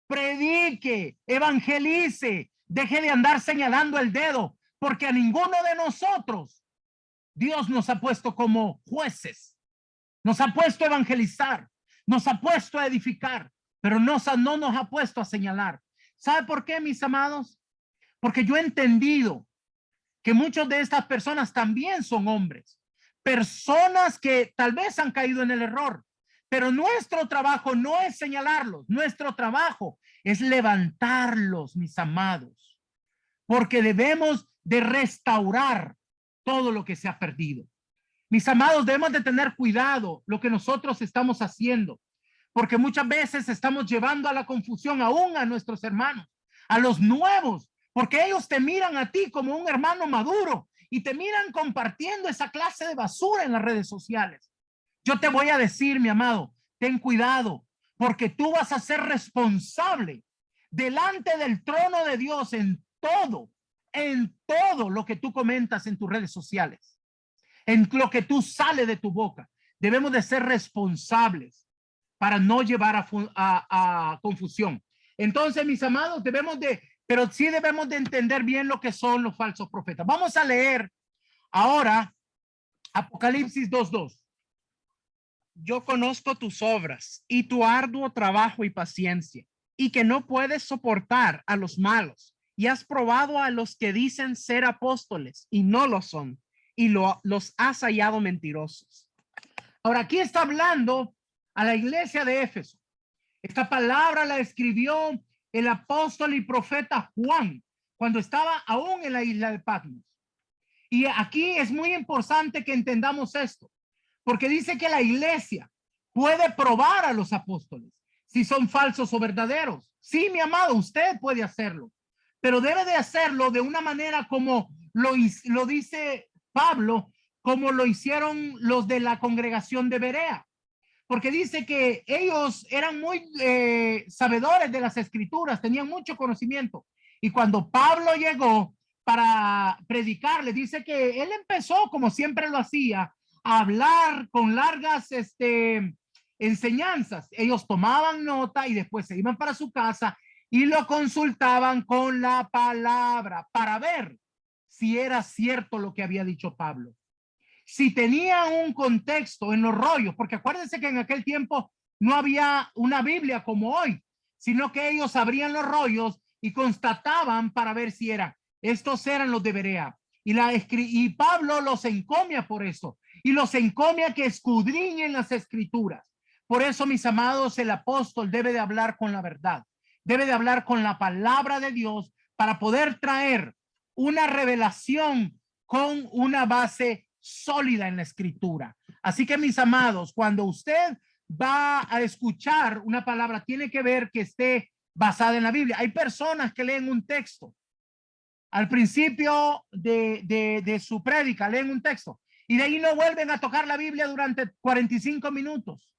predique, evangelice, deje de andar señalando el dedo, porque a ninguno de nosotros Dios nos ha puesto como jueces, nos ha puesto a evangelizar, nos ha puesto a edificar, pero no nos ha puesto a señalar. ¿Sabe por qué, mis amados? Porque yo he entendido que muchos de estas personas también son hombres, personas que tal vez han caído en el error, pero nuestro trabajo no es señalarlos, nuestro trabajo es levantarlos, mis amados, porque debemos de restaurar todo lo que se ha perdido. Mis amados, debemos de tener cuidado lo que nosotros estamos haciendo, porque muchas veces estamos llevando a la confusión aún a nuestros hermanos, a los nuevos, porque ellos te miran a ti como un hermano maduro y te miran compartiendo esa clase de basura en las redes sociales. Yo te voy a decir, mi amado, ten cuidado, porque tú vas a ser responsable delante del trono de Dios en todo lo que tú comentas en tus redes sociales, en lo que tú sale de tu boca. Debemos de ser responsables para no llevar a confusión. Entonces, mis amados, pero sí debemos de entender bien lo que son los falsos profetas. Vamos a leer ahora Apocalipsis 2:2. Yo conozco tus obras y tu arduo trabajo y paciencia, y que no puedes soportar a los malos, y has probado a los que dicen ser apóstoles y no lo son, y los has hallado mentirosos. Ahora aquí está hablando a la iglesia de Éfeso. Esta palabra la escribió el apóstol y profeta Juan cuando estaba aún en la isla de Patmos. Y aquí es muy importante que entendamos esto, porque dice que la iglesia puede probar a los apóstoles si son falsos o verdaderos. Sí, mi amado, usted puede hacerlo, pero debe de hacerlo de una manera como lo dice Pablo, como lo hicieron los de la congregación de Berea. Porque dice que ellos eran muy sabedores de las escrituras, tenían mucho conocimiento. Y cuando Pablo llegó para predicarle, dice que él empezó, como siempre lo hacía, a hablar con largas enseñanzas. Ellos tomaban nota y después se iban para su casa y lo consultaban con la palabra para ver si era cierto lo que había dicho Pablo. Si tenían un contexto en los rollos, porque acuérdense que en aquel tiempo no había una Biblia como hoy, sino que ellos abrían los rollos y constataban para ver si estos eran los de Berea. Y Pablo los encomia por eso, y los encomia que escudriñen las escrituras. Por eso, mis amados, el apóstol debe de hablar con la verdad, debe de hablar con la palabra de Dios para poder traer una revelación con una base sólida en la escritura. Así que, mis amados, cuando usted va a escuchar una palabra, tiene que ver que esté basada en la Biblia. Hay personas que leen un texto al principio de su prédica, leen un texto y de ahí no vuelven a tocar la Biblia durante 45 minutos.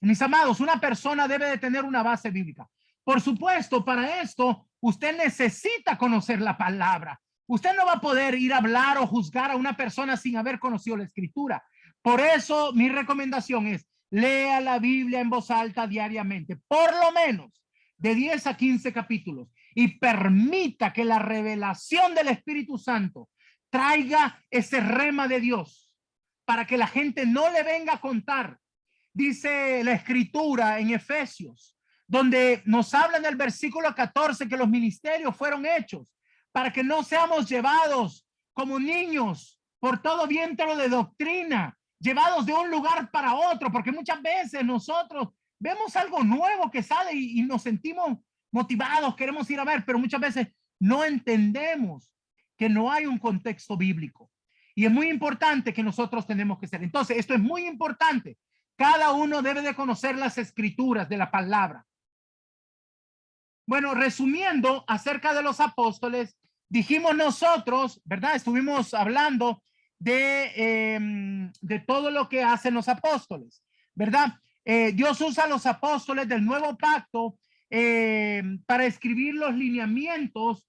Mis amados, una persona debe de tener una base bíblica. Por supuesto, para esto usted necesita conocer la palabra. Usted no va a poder ir a hablar o juzgar a una persona sin haber conocido la escritura. Por eso mi recomendación es: lea la Biblia en voz alta diariamente, por lo menos de 10 a 15 capítulos, y permita que la revelación del Espíritu Santo traiga ese rema de Dios para que la gente no le venga a contar. Dice la escritura en Efesios, donde nos habla en el versículo 14 que los ministerios fueron hechos para que no seamos llevados como niños por todo viento de doctrina, llevados de un lugar para otro, porque muchas veces nosotros vemos algo nuevo que sale y nos sentimos motivados, queremos ir a ver, pero muchas veces no entendemos que no hay un contexto bíblico. Y es muy importante que nosotros tenemos que ser. Entonces, esto es muy importante. Cada uno debe de conocer las escrituras de la palabra. Bueno, resumiendo acerca de los apóstoles, dijimos nosotros, ¿verdad? Estuvimos hablando de todo lo que hacen los apóstoles, ¿verdad? Dios usa a los apóstoles del nuevo pacto para escribir los lineamientos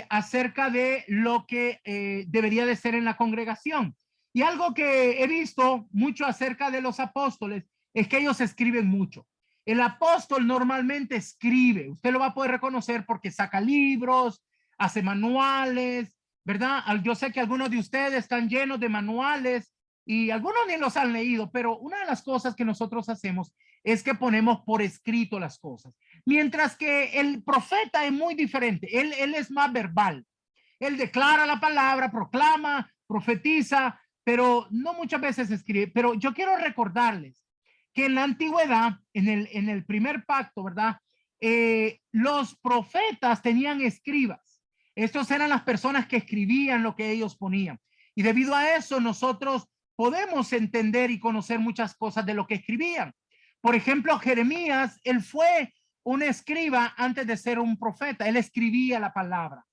acerca de lo que debería de ser en la congregación. Y algo que he visto mucho acerca de los apóstoles es que ellos escriben mucho. El apóstol normalmente escribe, usted lo va a poder reconocer porque saca libros, hace manuales, ¿verdad? Yo sé que algunos de ustedes están llenos de manuales y algunos ni los han leído, pero una de las cosas que nosotros hacemos es que ponemos por escrito las cosas. Mientras que el profeta es muy diferente, él es más verbal. Él declara la palabra, proclama, profetiza, pero no muchas veces escribe. Pero yo quiero recordarles que en la antigüedad, en el primer pacto, ¿verdad? Los profetas tenían escribas. Estos eran las personas que escribían lo que ellos ponían. Y debido a eso, nosotros podemos entender y conocer muchas cosas de lo que escribían. Por ejemplo, Jeremías, él fue un escriba antes de ser un profeta. Él escribía la palabra.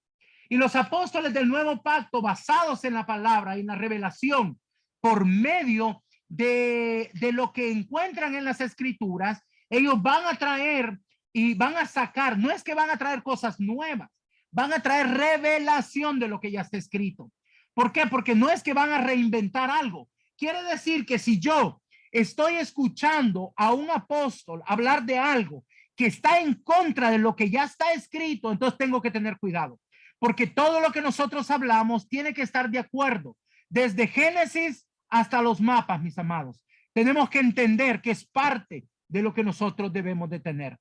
Y los apóstoles del nuevo pacto, basados en la palabra y en la revelación por medio de lo que encuentran en las escrituras, ellos van a traer y van a sacar, no es que van a traer cosas nuevas, van a traer revelación de lo que ya está escrito. ¿Por qué? Porque no es que van a reinventar algo. Quiere decir que si yo estoy escuchando a un apóstol hablar de algo que está en contra de lo que ya está escrito, entonces tengo que tener cuidado. Porque todo lo que nosotros hablamos tiene que estar de acuerdo, desde Génesis hasta los mapas, mis amados. Tenemos que entender que es parte de lo que nosotros debemos de tener.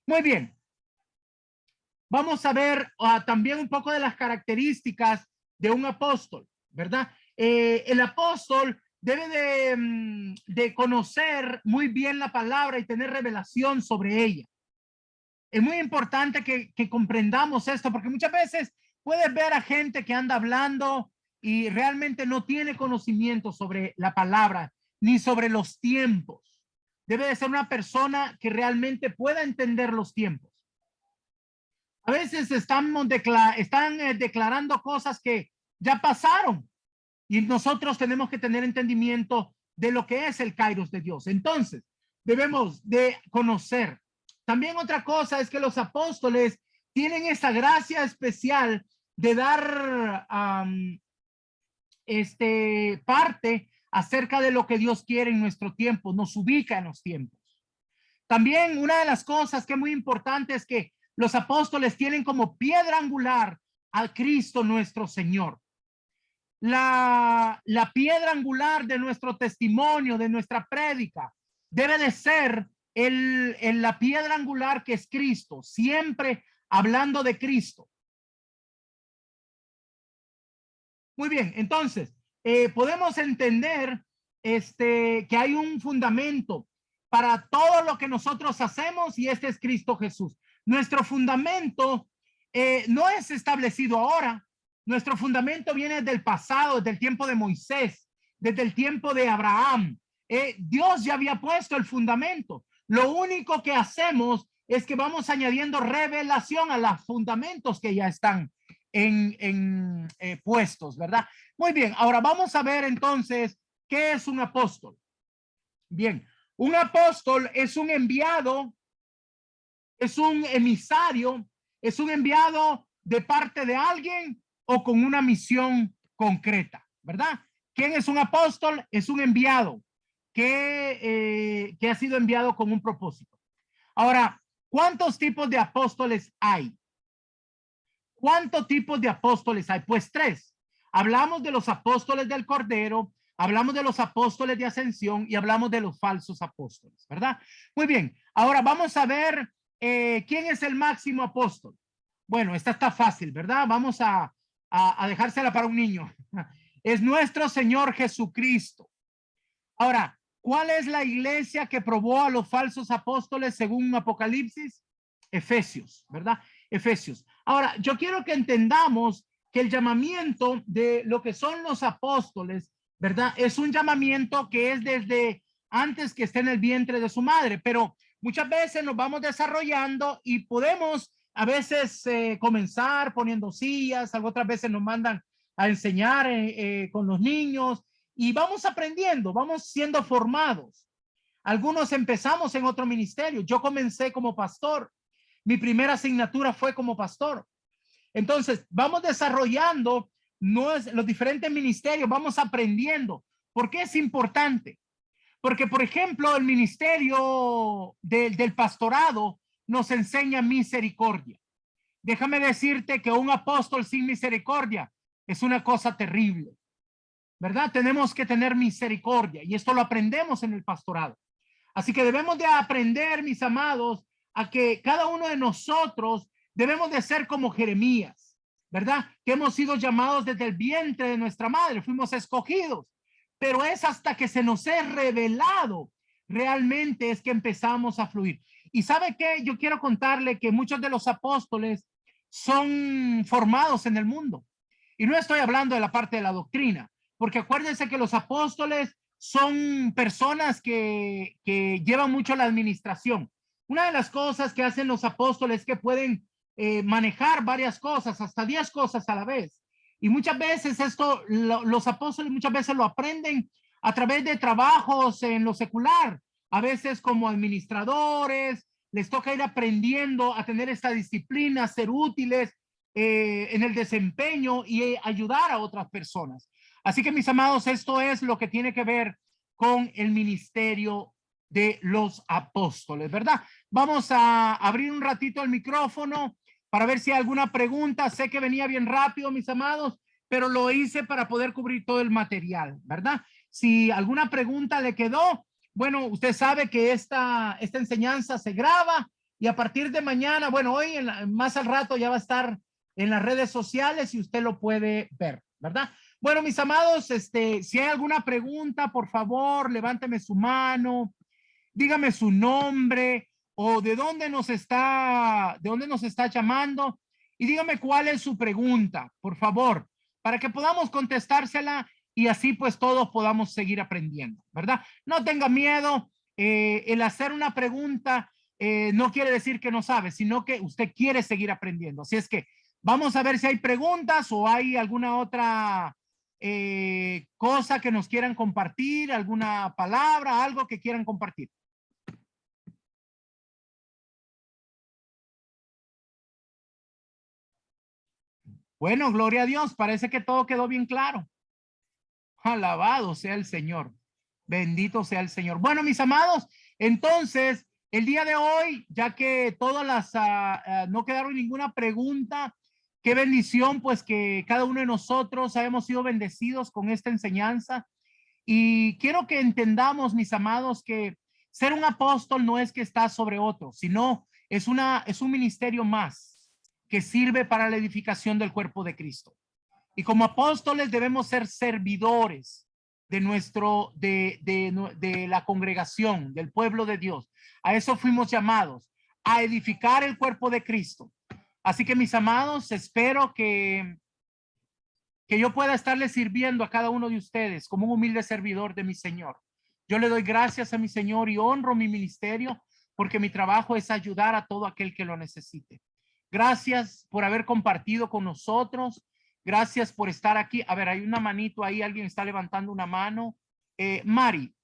Muy bien. Vamos a ver también un poco de las características de un apóstol, ¿verdad? El apóstol debe de conocer muy bien la palabra y tener revelación sobre ella. Es muy importante que comprendamos esto, porque muchas veces puedes ver a gente que anda hablando y realmente no tiene conocimiento sobre la palabra ni sobre los tiempos. Debe de ser una persona que realmente pueda entender los tiempos. A veces están declarando cosas que ya pasaron y nosotros tenemos que tener entendimiento de lo que es el Kairos de Dios. Entonces, debemos de conocer. También otra cosa es que los apóstoles tienen esa gracia especial de dar parte acerca de lo que Dios quiere en nuestro tiempo, nos ubica en los tiempos. También una de las cosas que es muy importante es que los apóstoles tienen como piedra angular a Cristo nuestro Señor. La piedra angular de nuestro testimonio, de nuestra prédica, debe de ser la piedra angular que es Cristo, siempre hablando de Cristo. Muy bien, entonces, podemos entender que hay un fundamento para todo lo que nosotros hacemos y este es Cristo Jesús. Nuestro fundamento no es establecido ahora. Nuestro fundamento viene del pasado, desde el tiempo de Moisés, desde el tiempo de Abraham. Dios ya había puesto el fundamento. Lo único que hacemos es que vamos añadiendo revelación a los fundamentos que ya están puestos, ¿verdad? Muy bien, ahora vamos a ver entonces qué es un apóstol. Bien, un apóstol es un enviado, es un emisario, es un enviado de parte de alguien o con una misión concreta, ¿verdad? ¿Quién es un apóstol? Es un enviado que ha sido enviado con un propósito. Ahora, ¿cuántos tipos de apóstoles hay? ¿Cuántos tipos de apóstoles hay? Pues 3. Hablamos de los apóstoles del Cordero, hablamos de los apóstoles de ascensión y hablamos de los falsos apóstoles, ¿verdad? Muy bien, ahora vamos a ver quién es el máximo apóstol. Bueno, esta está fácil, ¿verdad? Vamos a dejársela para un niño. Es nuestro Señor Jesucristo. Ahora, ¿cuál es la iglesia que probó a los falsos apóstoles según Apocalipsis? Efesios, ¿verdad? Efesios. Ahora, yo quiero que entendamos que el llamamiento de lo que son los apóstoles, ¿verdad? Es un llamamiento que es desde antes que esté en el vientre de su madre, pero muchas veces nos vamos desarrollando y podemos a veces comenzar poniendo sillas, otras veces nos mandan a enseñar con los niños y vamos aprendiendo, vamos siendo formados. Algunos empezamos en otro ministerio. Yo comencé como pastor mi primera asignatura fue como pastor. Entonces, vamos desarrollando los diferentes ministerios, vamos aprendiendo. ¿Por qué es importante? Porque, por ejemplo, el ministerio del pastorado nos enseña misericordia. Déjame decirte que un apóstol sin misericordia es una cosa terrible, ¿verdad? Tenemos que tener misericordia y esto lo aprendemos en el pastorado. Así que debemos de aprender, mis amados, a que cada uno de nosotros debemos de ser como Jeremías, ¿verdad? Que hemos sido llamados desde el vientre de nuestra madre, fuimos escogidos, pero es hasta que se nos es revelado realmente es que empezamos a fluir. Y ¿sabe qué? Yo quiero contarle que muchos de los apóstoles son formados en el mundo. Y no estoy hablando de la parte de la doctrina, porque acuérdense que los apóstoles son personas que llevan mucho la administración. Una de las cosas que hacen los apóstoles es que pueden manejar varias cosas, hasta 10 cosas a la vez. Y muchas veces esto, los apóstoles muchas veces lo aprenden a través de trabajos en lo secular, a veces como administradores, les toca ir aprendiendo a tener esta disciplina, ser útiles en el desempeño y ayudar a otras personas. Así que mis amados, esto es lo que tiene que ver con el ministerio de los apóstoles, ¿verdad? Vamos a abrir un ratito el micrófono para ver si hay alguna pregunta. Sé que venía bien rápido, mis amados, pero lo hice para poder cubrir todo el material, ¿verdad? Si alguna pregunta le quedó, bueno, usted sabe que esta enseñanza se graba y a partir de mañana, bueno, hoy más al rato ya va a estar en las redes sociales y usted lo puede ver, ¿verdad? Bueno, mis amados, si hay alguna pregunta, por favor, levánteme su mano, dígame su nombre o de dónde nos está llamando y dígame cuál es su pregunta, por favor, para que podamos contestársela y así pues todos podamos seguir aprendiendo, ¿verdad? No tenga miedo, el hacer una pregunta no quiere decir que no sabe, sino que usted quiere seguir aprendiendo. Así es que vamos a ver si hay preguntas o hay alguna otra cosa que nos quieran compartir, alguna palabra, algo que quieran compartir. Bueno, gloria a Dios, parece que todo quedó bien claro. Alabado sea el Señor. Bendito sea el Señor. Bueno, mis amados, entonces, el día de hoy, ya que todas no quedaron ninguna pregunta, qué bendición, pues que cada uno de nosotros hemos sido bendecidos con esta enseñanza. Y quiero que entendamos, mis amados, que ser un apóstol no es que está sobre otro, sino es un ministerio más que sirve para la edificación del cuerpo de Cristo. Y como apóstoles debemos ser servidores de la congregación, del pueblo de Dios. A eso fuimos llamados, a edificar el cuerpo de Cristo. Así que mis amados, espero que yo pueda estarles sirviendo a cada uno de ustedes como un humilde servidor de mi Señor. Yo le doy gracias a mi Señor y honro mi ministerio porque mi trabajo es ayudar a todo aquel que lo necesite. Gracias por haber compartido con nosotros. Gracias por estar aquí. A ver, hay una manito ahí. Alguien está levantando una mano. Mari.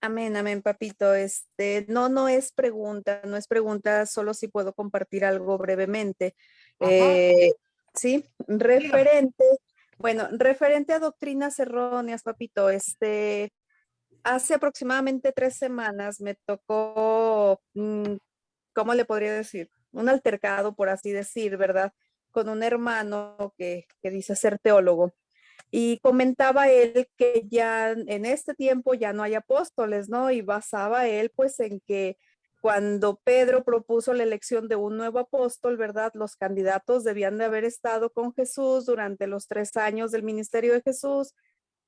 Amén, amén, papito. No es pregunta, solo si puedo compartir algo brevemente. Sí, referente a doctrinas erróneas, papito, hace aproximadamente 3 semanas me tocó, ¿cómo le podría decir? Un altercado, por así decir, ¿verdad? Con un hermano que dice ser teólogo. Y comentaba él que ya en este tiempo ya no hay apóstoles, ¿no? Y basaba él pues en que cuando Pedro propuso la elección de un nuevo apóstol, ¿verdad? Los candidatos debían de haber estado con Jesús durante los 3 años del ministerio de Jesús,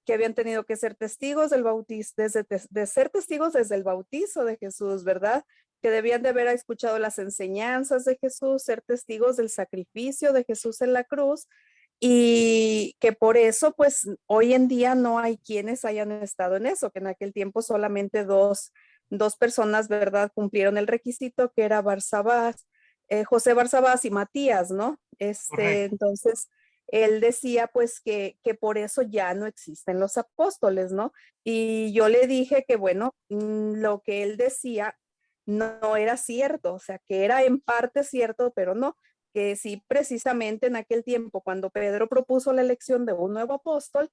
que habían tenido que ser testigos del bautismo, de ser testigos desde el bautizo de Jesús, ¿verdad? Que debían de haber escuchado las enseñanzas de Jesús, ser testigos del sacrificio de Jesús en la cruz, y que por eso, pues, hoy en día no hay quienes hayan estado en eso, que en aquel tiempo solamente dos personas, ¿verdad?, cumplieron el requisito, que era José Barsabás y Matías, ¿no? Entonces, él decía, pues, que por eso ya no existen los apóstoles, ¿no? Y yo le dije que, bueno, lo que él decía no era cierto, o sea, que era en parte cierto, pero no, que sí, precisamente en aquel tiempo, cuando Pedro propuso la elección de un nuevo apóstol,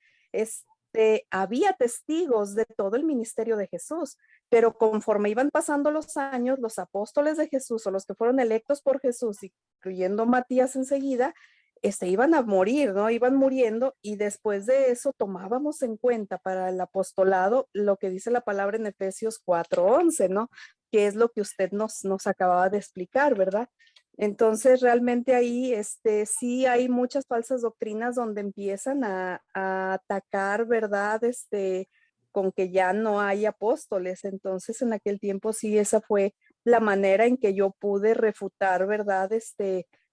había testigos de todo el ministerio de Jesús, pero conforme iban pasando los años, los apóstoles de Jesús o los que fueron electos por Jesús, incluyendo Matías enseguida, iban a morir, ¿no? Iban muriendo, y después de eso tomábamos en cuenta para el apostolado lo que dice la palabra en Efesios 4:11, ¿no? Que es lo que usted nos acababa de explicar, ¿verdad? Entonces, realmente ahí sí hay muchas falsas doctrinas donde empiezan a atacar, ¿verdad? Con que ya no hay apóstoles. Entonces, en aquel tiempo sí, esa fue la manera en que yo pude refutar, ¿verdad?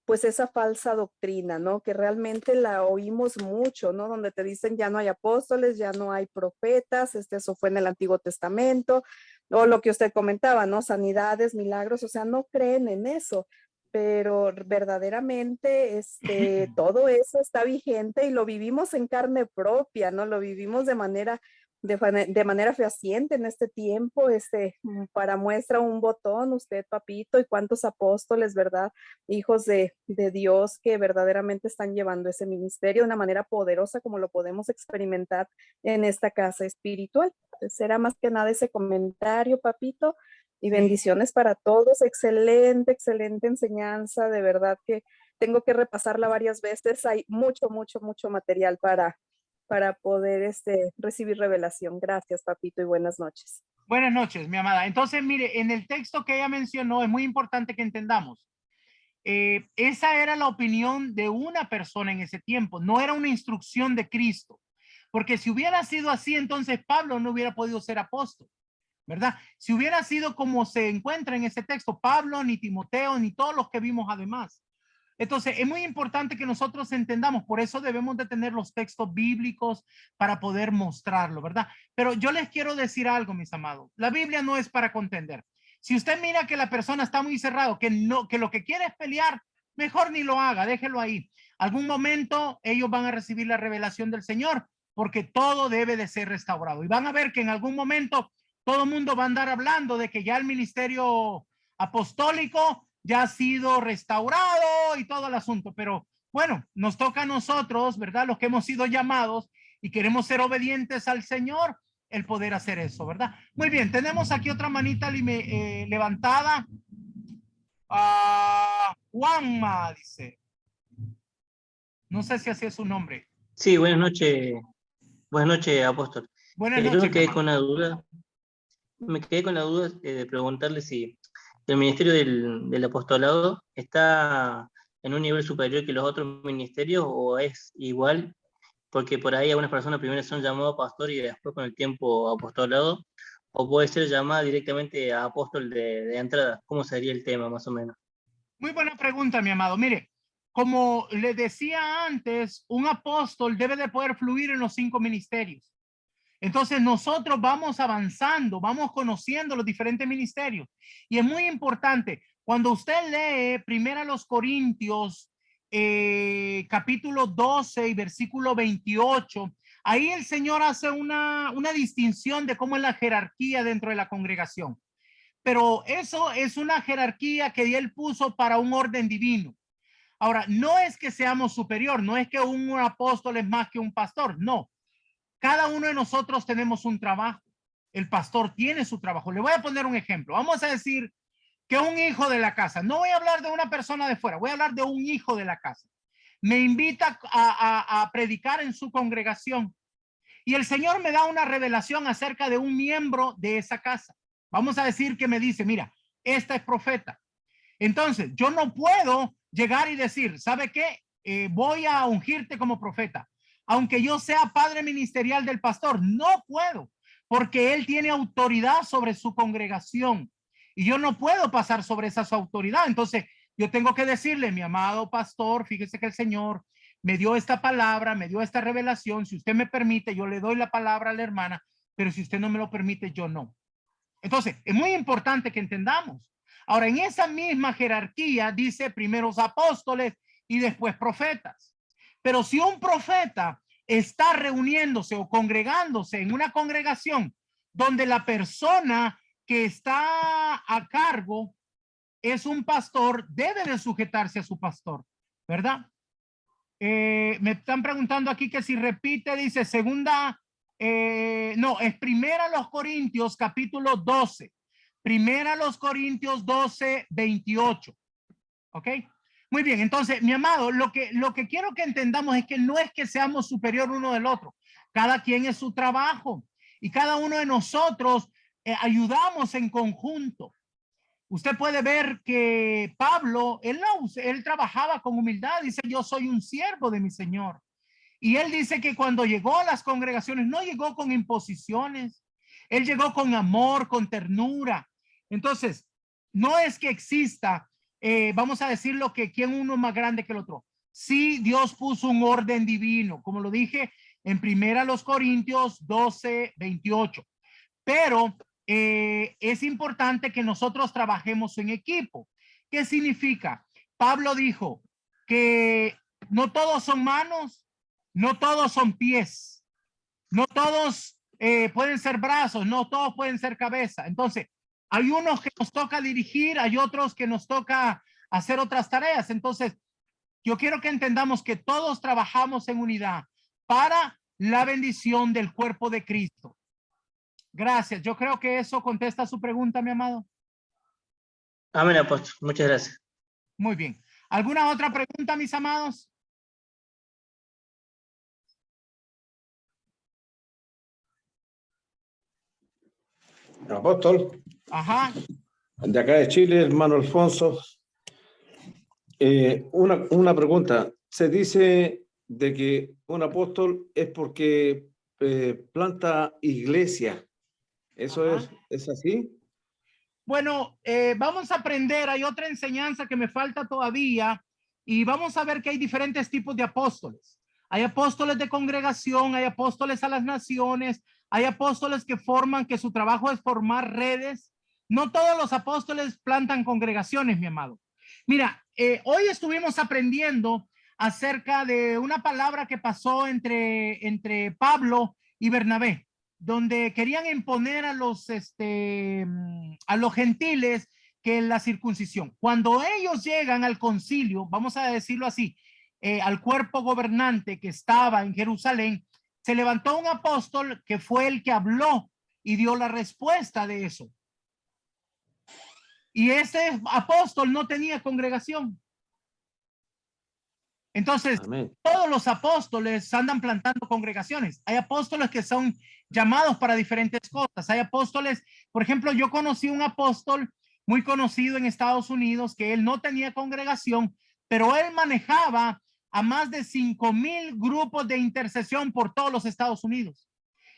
Pues esa falsa doctrina, ¿no? Que realmente la oímos mucho, ¿no? Donde te dicen ya no hay apóstoles, ya no hay profetas, eso fue en el Antiguo Testamento, o lo que usted comentaba, ¿no? Sanidades, milagros, o sea, no creen en eso, pero verdaderamente todo eso está vigente y lo vivimos en carne propia, ¿no? Lo vivimos de manera fehaciente en este tiempo, para muestra un botón, usted, papito, y cuántos apóstoles, ¿verdad? Hijos de Dios que verdaderamente están llevando ese ministerio de una manera poderosa, como lo podemos experimentar en esta casa espiritual. Entonces, era más que nada ese comentario, papito, y bendiciones para todos. Excelente, excelente enseñanza, de verdad que tengo que repasarla varias veces. Hay mucho, mucho, mucho material para poder recibir revelación. Gracias, papito, y buenas noches. Buenas noches, mi amada. Entonces, mire, en el texto que ella mencionó, es muy importante que entendamos. Esa era la opinión de una persona en ese tiempo, no era una instrucción de Cristo. Porque si hubiera sido así, entonces Pablo no hubiera podido ser apóstol, ¿verdad? Si hubiera sido como se encuentra en ese texto, Pablo, ni Timoteo, ni todos los que vimos además. Entonces, es muy importante que nosotros entendamos, por eso debemos de tener los textos bíblicos para poder mostrarlo, ¿verdad? Pero yo les quiero decir algo, mis amados. La Biblia no es para contender. Si usted mira que la persona está muy cerrado, que lo que quiere es pelear, mejor ni lo haga, déjelo ahí. Algún momento ellos van a recibir la revelación del Señor, porque todo debe de ser restaurado. Y van a ver que en algún momento todo el mundo va a andar hablando de que ya el ministerio apostólico ya ha sido restaurado y todo el asunto, pero bueno, nos toca a nosotros, ¿verdad? Los que hemos sido llamados y queremos ser obedientes al Señor, el poder hacer eso, ¿verdad? Muy bien, tenemos aquí otra manita levantada. Juanma dice. No sé si así es su nombre. Sí, buenas noches, apóstol. Buenas noches. Yo me quedé con la duda de preguntarle si el ministerio del apostolado está en un nivel superior que los otros ministerios o es igual, porque por ahí algunas personas primero son llamados pastor y después con el tiempo apostolado, o puede ser llamada directamente a apóstol de entrada. ¿Cómo sería el tema más o menos? Muy buena pregunta, mi amado. Mire, como le decía antes, un apóstol debe de poder fluir en los 5 ministerios. Entonces nosotros vamos avanzando, vamos conociendo los diferentes ministerios. Y es muy importante, cuando usted lee primero a los Corintios, capítulo 12 y versículo 28, ahí el Señor hace una distinción de cómo es la jerarquía dentro de la congregación. Pero eso es una jerarquía que Él puso para un orden divino. Ahora, no es que seamos superior, no es que un apóstol es más que un pastor, no. Cada uno de nosotros tenemos un trabajo. El pastor tiene su trabajo. Le voy a poner un ejemplo. Vamos a decir que un hijo de la casa, no voy a hablar de una persona de fuera, voy a hablar de un hijo de la casa. Me invita a predicar en su congregación y el Señor me da una revelación acerca de un miembro de esa casa. Vamos a decir que me dice, mira, esta es profeta. Entonces, yo no puedo llegar y decir, ¿sabe qué? Voy a ungirte como profeta. Aunque yo sea padre ministerial del pastor, no puedo, porque él tiene autoridad sobre su congregación y yo no puedo pasar sobre esa su autoridad. Entonces, yo tengo que decirle, mi amado pastor, fíjese que el Señor me dio esta palabra, me dio esta revelación. Si usted me permite, yo le doy la palabra a la hermana, pero si usted no me lo permite, yo no. Entonces, es muy importante que entendamos. Ahora, en esa misma jerarquía dice primeros apóstoles y después profetas. Pero si un profeta está reuniéndose o congregándose en una congregación donde la persona que está a cargo es un pastor, debe de sujetarse a su pastor, ¿verdad? Me están preguntando aquí que si repite, dice segunda, no, es primera los Corintios capítulo 12, primera los Corintios 12, 28, ¿ok? Muy bien, entonces, mi amado, lo que quiero que entendamos es que no es que seamos superior uno del otro, cada quien es su trabajo y cada uno de nosotros ayudamos en conjunto. Usted puede ver que Pablo, él trabajaba con humildad, dice yo soy un siervo de mi Señor. Y él dice que cuando llegó a las congregaciones no llegó con imposiciones, él llegó con amor, con ternura. Entonces, no es que exista, vamos a decirlo que quién uno es más grande que el otro. Sí, Dios puso un orden divino, como lo dije en primera los Corintios 12, 28. Pero es importante que nosotros trabajemos en equipo. ¿Qué significa? Pablo dijo que no todos son manos, no todos son pies, no todos pueden ser brazos, no todos pueden ser cabeza. Entonces, hay unos que nos toca dirigir, hay otros que nos toca hacer otras tareas. Entonces, yo quiero que entendamos que todos trabajamos en unidad para la bendición del cuerpo de Cristo. Gracias. Yo creo que eso contesta su pregunta, mi amado. Amén, apóstol. Muchas gracias. Muy bien. ¿Alguna otra pregunta, mis amados? Apóstol. Ajá. De acá de Chile, hermano Alfonso. Una pregunta. Se dice de que un apóstol es porque planta iglesia. ¿Eso es así? Bueno, vamos a aprender. Hay otra enseñanza que me falta todavía y vamos a ver que hay diferentes tipos de apóstoles. Hay apóstoles de congregación, hay apóstoles a las naciones, hay apóstoles que su trabajo es formar redes. No todos los apóstoles plantan congregaciones, mi amado. Mira, hoy estuvimos aprendiendo acerca de una palabra que pasó entre Pablo y Bernabé, donde querían imponer a los gentiles que la circuncisión. Cuando ellos llegan al concilio, vamos a decirlo así, al cuerpo gobernante que estaba en Jerusalén, se levantó un apóstol que fue el que habló y dio la respuesta de eso. Y ese apóstol no tenía congregación. Entonces, amén, todos los apóstoles andan plantando congregaciones. Hay apóstoles que son llamados para diferentes cosas. Hay apóstoles, por ejemplo, yo conocí un apóstol muy conocido en Estados Unidos que él no tenía congregación, pero él manejaba a más de 5,000 grupos de intercesión por todos los Estados Unidos.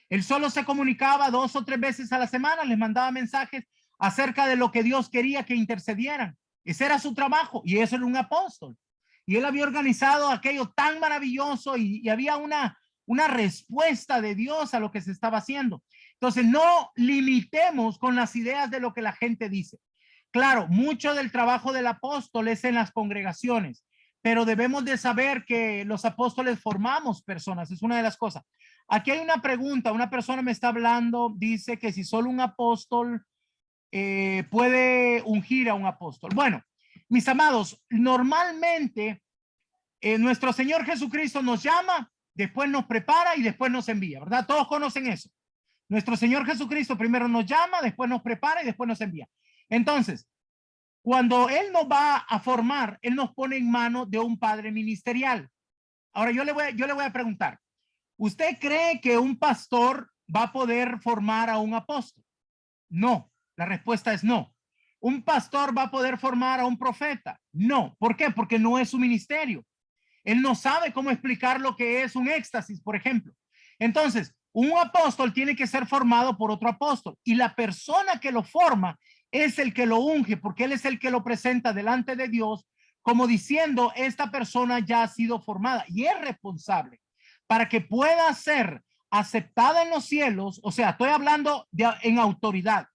Él solo se comunicaba 2 o 3 veces a la semana, les mandaba mensajes acerca de lo que Dios quería que intercedieran. Ese era su trabajo y eso era un apóstol. Y él había organizado aquello tan maravilloso y había una respuesta de Dios a lo que se estaba haciendo. Entonces, no limitemos con las ideas de lo que la gente dice. Claro, mucho del trabajo del apóstol es en las congregaciones, pero debemos de saber que los apóstoles formamos personas, es una de las cosas. Aquí hay una pregunta, una persona me está hablando, dice que si solo un apóstol puede ungir a un apóstol. Bueno, mis amados, normalmente nuestro Señor Jesucristo nos llama, después nos prepara y después nos envía, ¿verdad? Todos conocen eso. Nuestro Señor Jesucristo primero nos llama, después nos prepara y después nos envía. Entonces, cuando Él nos va a formar, Él nos pone en manos de un padre ministerial. Ahora yo le voy a preguntar, ¿usted cree que un pastor va a poder formar a un apóstol? No, la respuesta es no. ¿Un pastor va a poder formar a un profeta? No. ¿Por qué? Porque no es su ministerio. Él no sabe cómo explicar lo que es un éxtasis, por ejemplo. Entonces, un apóstol tiene que ser formado por otro apóstol y la persona que lo forma es el que lo unge, porque él es el que lo presenta delante de Dios como diciendo, esta persona ya ha sido formada y es responsable para que pueda ser aceptada en los cielos. O sea, estoy hablando en autoridad,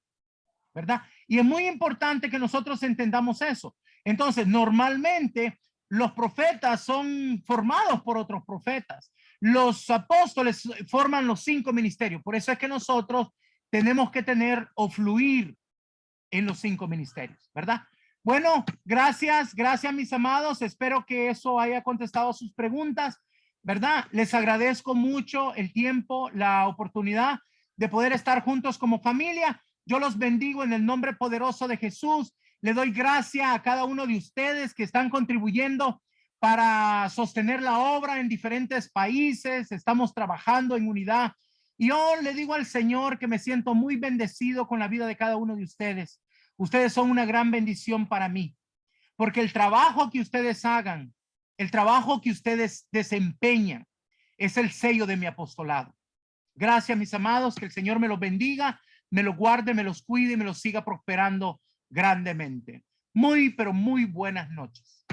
¿verdad? Y es muy importante que nosotros entendamos eso. Entonces, normalmente los profetas son formados por otros profetas. Los apóstoles forman los 5 ministerios. Por eso es que nosotros tenemos que tener o fluir en los 5 ministerios, ¿verdad? Bueno, gracias mis amados. Espero que eso haya contestado sus preguntas, ¿verdad? Les agradezco mucho el tiempo, la oportunidad de poder estar juntos como familia. Yo los bendigo en el nombre poderoso de Jesús. Le doy gracias a cada uno de ustedes que están contribuyendo para sostener la obra en diferentes países. Estamos trabajando en unidad. Y yo le digo al Señor que me siento muy bendecido con la vida de cada uno de ustedes. Ustedes son una gran bendición para mí, porque el trabajo que ustedes hagan, el trabajo que ustedes desempeñan, es el sello de mi apostolado. Gracias, mis amados, que el Señor me los bendiga, me los guarde, me los cuide y me los siga prosperando grandemente. Muy, pero muy buenas noches.